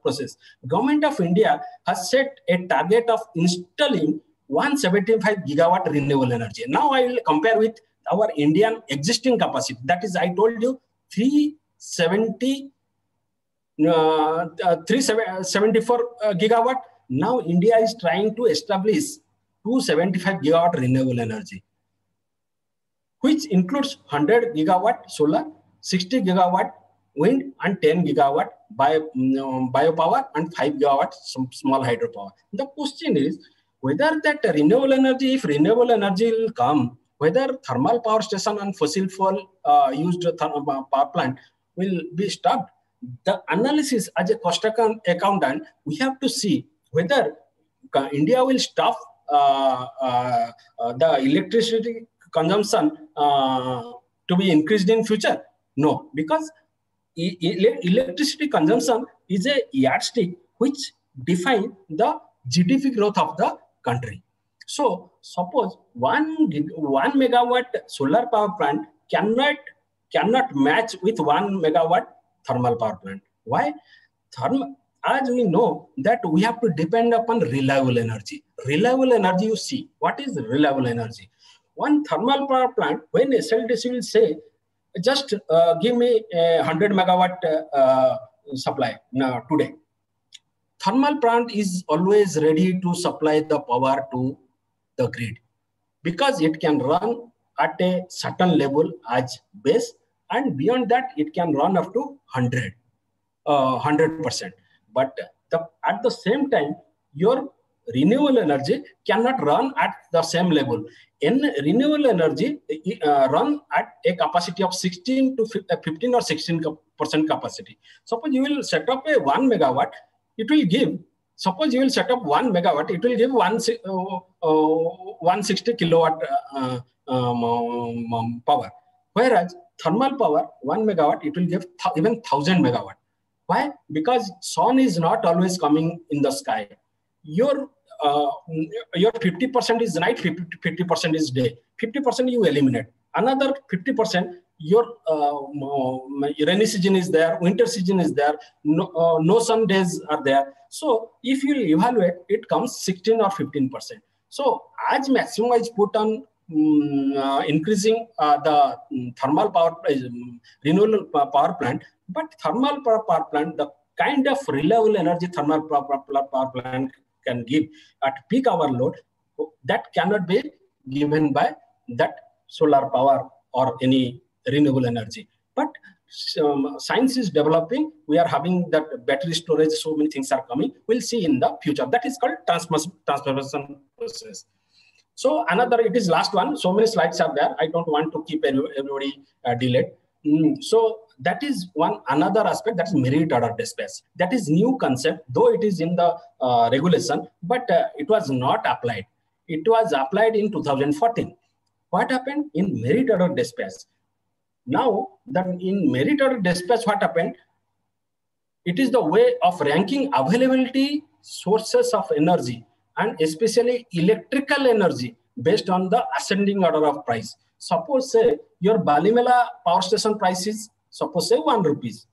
process. Government of India has set a target of installing 175 gigawatt renewable energy. Now I will compare with our Indian existing capacity. That is, I told you 374 gigawatt. Now India is trying to establish 275 gigawatt renewable energy, which includes 100 gigawatt solar, 60 gigawatt wind, and 10 gigawatt biopower, and 5 gigawatt small hydropower. The question is whether that renewable energy, if renewable energy will come, whether thermal power station and fossil fuel used power plant will be stopped. The analysis as a cost accountant, we have to see whether India will stop the electricity consumption to be increased in future. No, because electricity consumption is a yardstick which defines the GDP growth of the country. So suppose 1 megawatt solar power plant cannot match with 1 megawatt thermal power plant. Why? As we know that we have to depend upon reliable energy. Reliable energy, you see, what is reliable energy? One thermal power plant, when SLDC will say, just give me a 100 megawatt supply now today. Thermal plant is always ready to supply the power to the grid because it can run at a certain level as base, and beyond that it can run up to 100%. But at the same time, your renewable energy cannot run at the same level. In renewable energy, run at a capacity of 16 to 15 or 16% capacity. Suppose you will set up a 1 megawatt, it will give. Suppose you will set up 1 megawatt, it will give 160 kilowatt power. Whereas thermal power, 1 megawatt, it will give even 1000 megawatt. Why? Because sun is not always coming in the sky. Your 50% is night, 50% is day. 50% you eliminate. Another 50%, your rainy season is there, winter season is there, no sun days are there. So if you evaluate, it comes 16 or 15%. So as maximum is put on increasing the thermal power, renewable power plant, but thermal power plant, the kind of reliable energy thermal power plant can give at peak hour load, that cannot be given by that solar power or any renewable energy. But science is developing. We are having that battery storage. So many things are coming. We'll see in the future. That is called transformation process. So another, it is last one. So many slides are there. I don't want to keep everybody delayed. So that is another aspect, that is merit order dispatch. That is new concept, though it is in the regulation, but it was not applied. It was applied in 2014. What happened in merit order dispatch? Now, that in merit order dispatch, what happened? It is the way of ranking availability sources of energy, and especially electrical energy, based on the ascending order of price. Suppose say your Balimela power station price is, suppose say 1 rupees.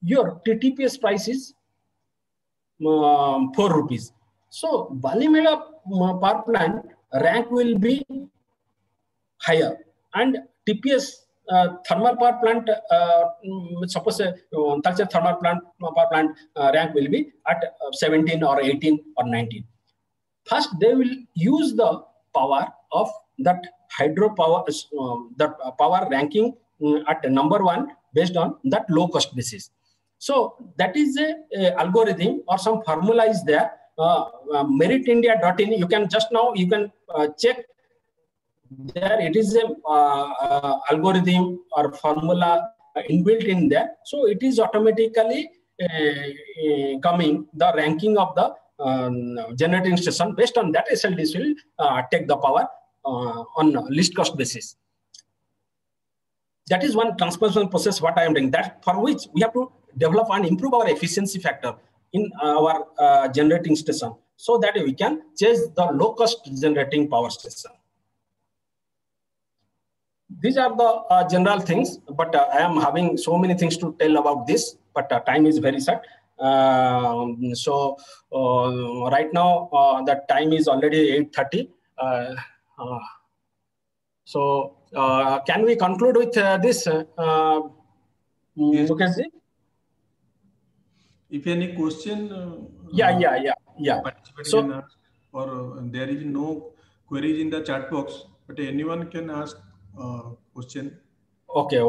Your TTPS price is 4 rupees. So Balimela power plant rank will be higher, and TPS thermal power plant, suppose Talcher thermal power plant rank will be at 17 or 18 or 19. First, they will use the power of that hydropower, that power ranking at number 1 based on that low cost basis. So that is a algorithm or some formula is there. Meritindia.in, you can just now, you can check there. It is a algorithm or formula inbuilt in there. So it is automatically coming the ranking of the generating station. Based on that, SLDC will take the power on least cost basis. That is one transformation process what I am doing, that for which we have to develop and improve our efficiency factor in our generating station, so that we can chase the low cost generating power station. These are the general things, but I am having so many things to tell about this, but time is very short. So right now the time is already 8:30. So can we conclude with this, Yes. Mukherjee? If any question, Yeah. participant So can ask, or there is no queries in the chat box, but anyone can ask question. okay.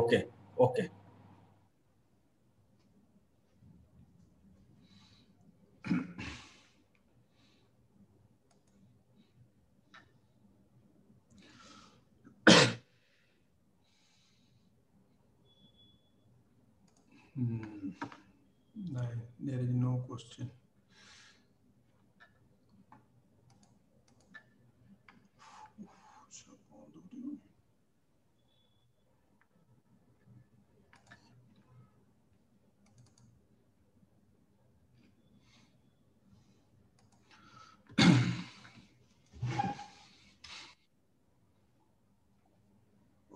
No, there is no question.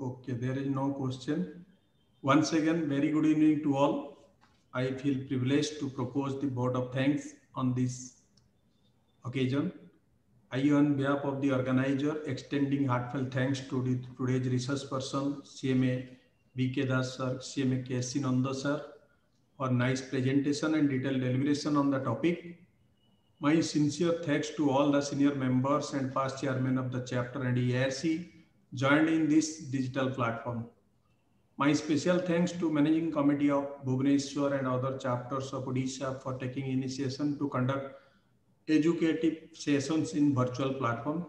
Okay, there is no question. Once again, very good evening to all. I feel privileged to propose the vote of thanks on this occasion. I, on behalf of the organizer, extending heartfelt thanks to today's research person, CMA B.K. Das sir, CMA K.S.C. Nanda sir, for nice presentation and detailed deliberation on the topic. My sincere thanks to all the senior members and past chairmen of the chapter and ERC joined in this digital platform. My special thanks to Managing Committee of Bhubaneswar and other chapters of Odisha for taking initiation to conduct educative sessions in virtual platform.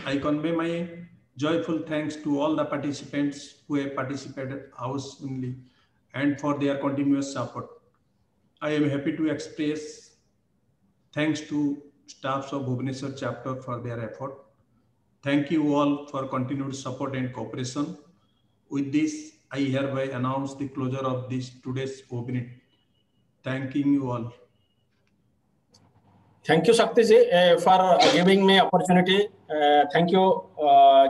I convey my joyful thanks to all the participants who have participated housingly and for their continuous support. I am happy to express thanks to staffs of Bhubaneswar chapter for their effort. Thank you all for continued support and cooperation. With this, I hereby announce the closure of this today's webinar. Thanking you all. Thank you, Shakti ji, for giving me opportunity. Thank you,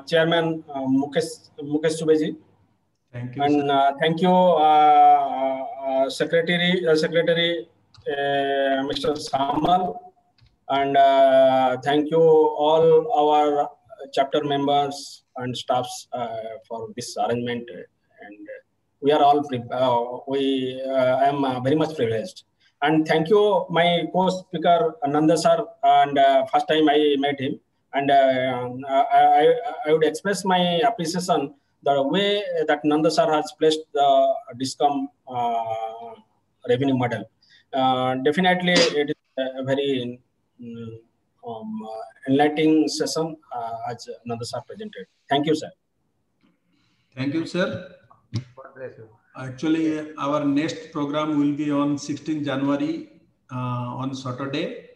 Chairman Mukesh Chubey ji. Thank you, and thank you, Secretary Mr. Samal, and thank you all our chapter members and staffs for this arrangement. And we are all I am very much privileged. And thank you, my co-speaker Nanda sir. And first time I met him, and I would express my appreciation the way that Nanda sir has placed the DISCOM revenue model. Definitely, it is a very enlightening session as Nanda sir presented. Thank you, sir. Thank you, sir. God bless you. Actually, our next program will be on 16 January on Saturday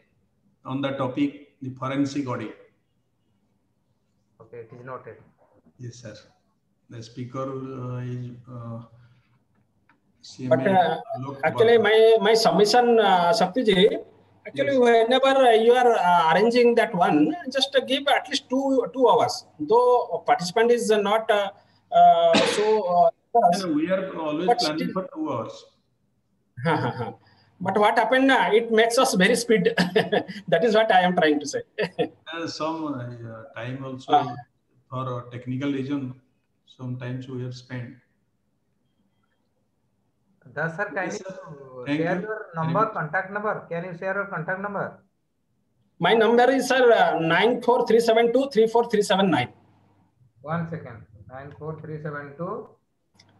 on the topic the forensic audit. Okay, it is noted. Yes, sir. The speaker is CMA. But actually, my submission, Shakti ji, actually, yes, whenever you are arranging that one, just give at least two hours. Though participant is not we are always planning for 2 hours. But what happened? It makes us very speed. That is what I am trying to say. Some time also for a technical reason. Sometimes we have spent. Sir, can you share your number, contact number? Can you share your contact number? My number is, sir, 94372 34379. 1 second. 94372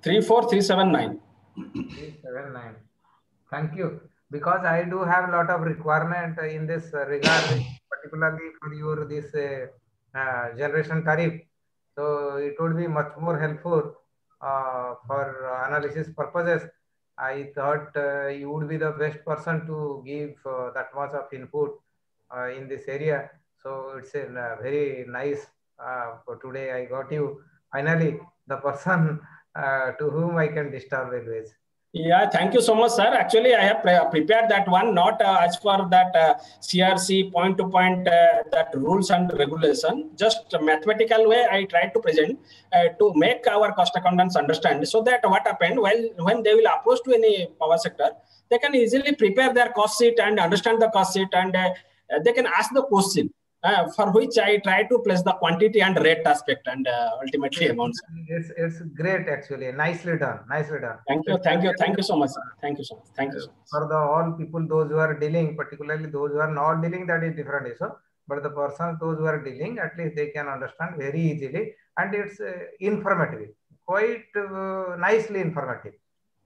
34379. 379. Thank you. Because I do have a lot of requirement in this regard, particularly for your this generation tariff. So it would be much more helpful for analysis purposes. I thought you would be the best person to give that much of input in this area. So it's a very nice for today. I got you finally the person to whom I can disturb always. Yeah, thank you so much, sir. Actually, I have prepared that one, not as for that CRC point-to-point that rules and regulation, just a mathematical way I tried to present to make our cost accountants understand, so that what happened, when they will approach to any power sector, they can easily prepare their cost sheet and understand the cost sheet, and they can ask the question. For which I try to place the quantity and rate aspect and ultimately amounts. It's great actually. Nicely done. Nicely done. Thank you so much. Thank you so much. Thank you so much. For the all people, those who are dealing, particularly those who are not dealing, that is different issue. But the persons, those who are dealing, at least they can understand very easily, and it's informative, quite nicely informative.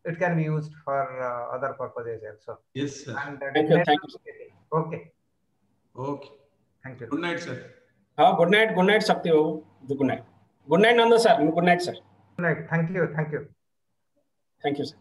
It can be used for other purposes also. Yes, sir. And, thank you. Okay. Okay. Thank you. Good night, sir. Good night, Shakti. Good night. Good night, Nanda sir. Good night, sir. Good night. Thank you. Thank you, sir.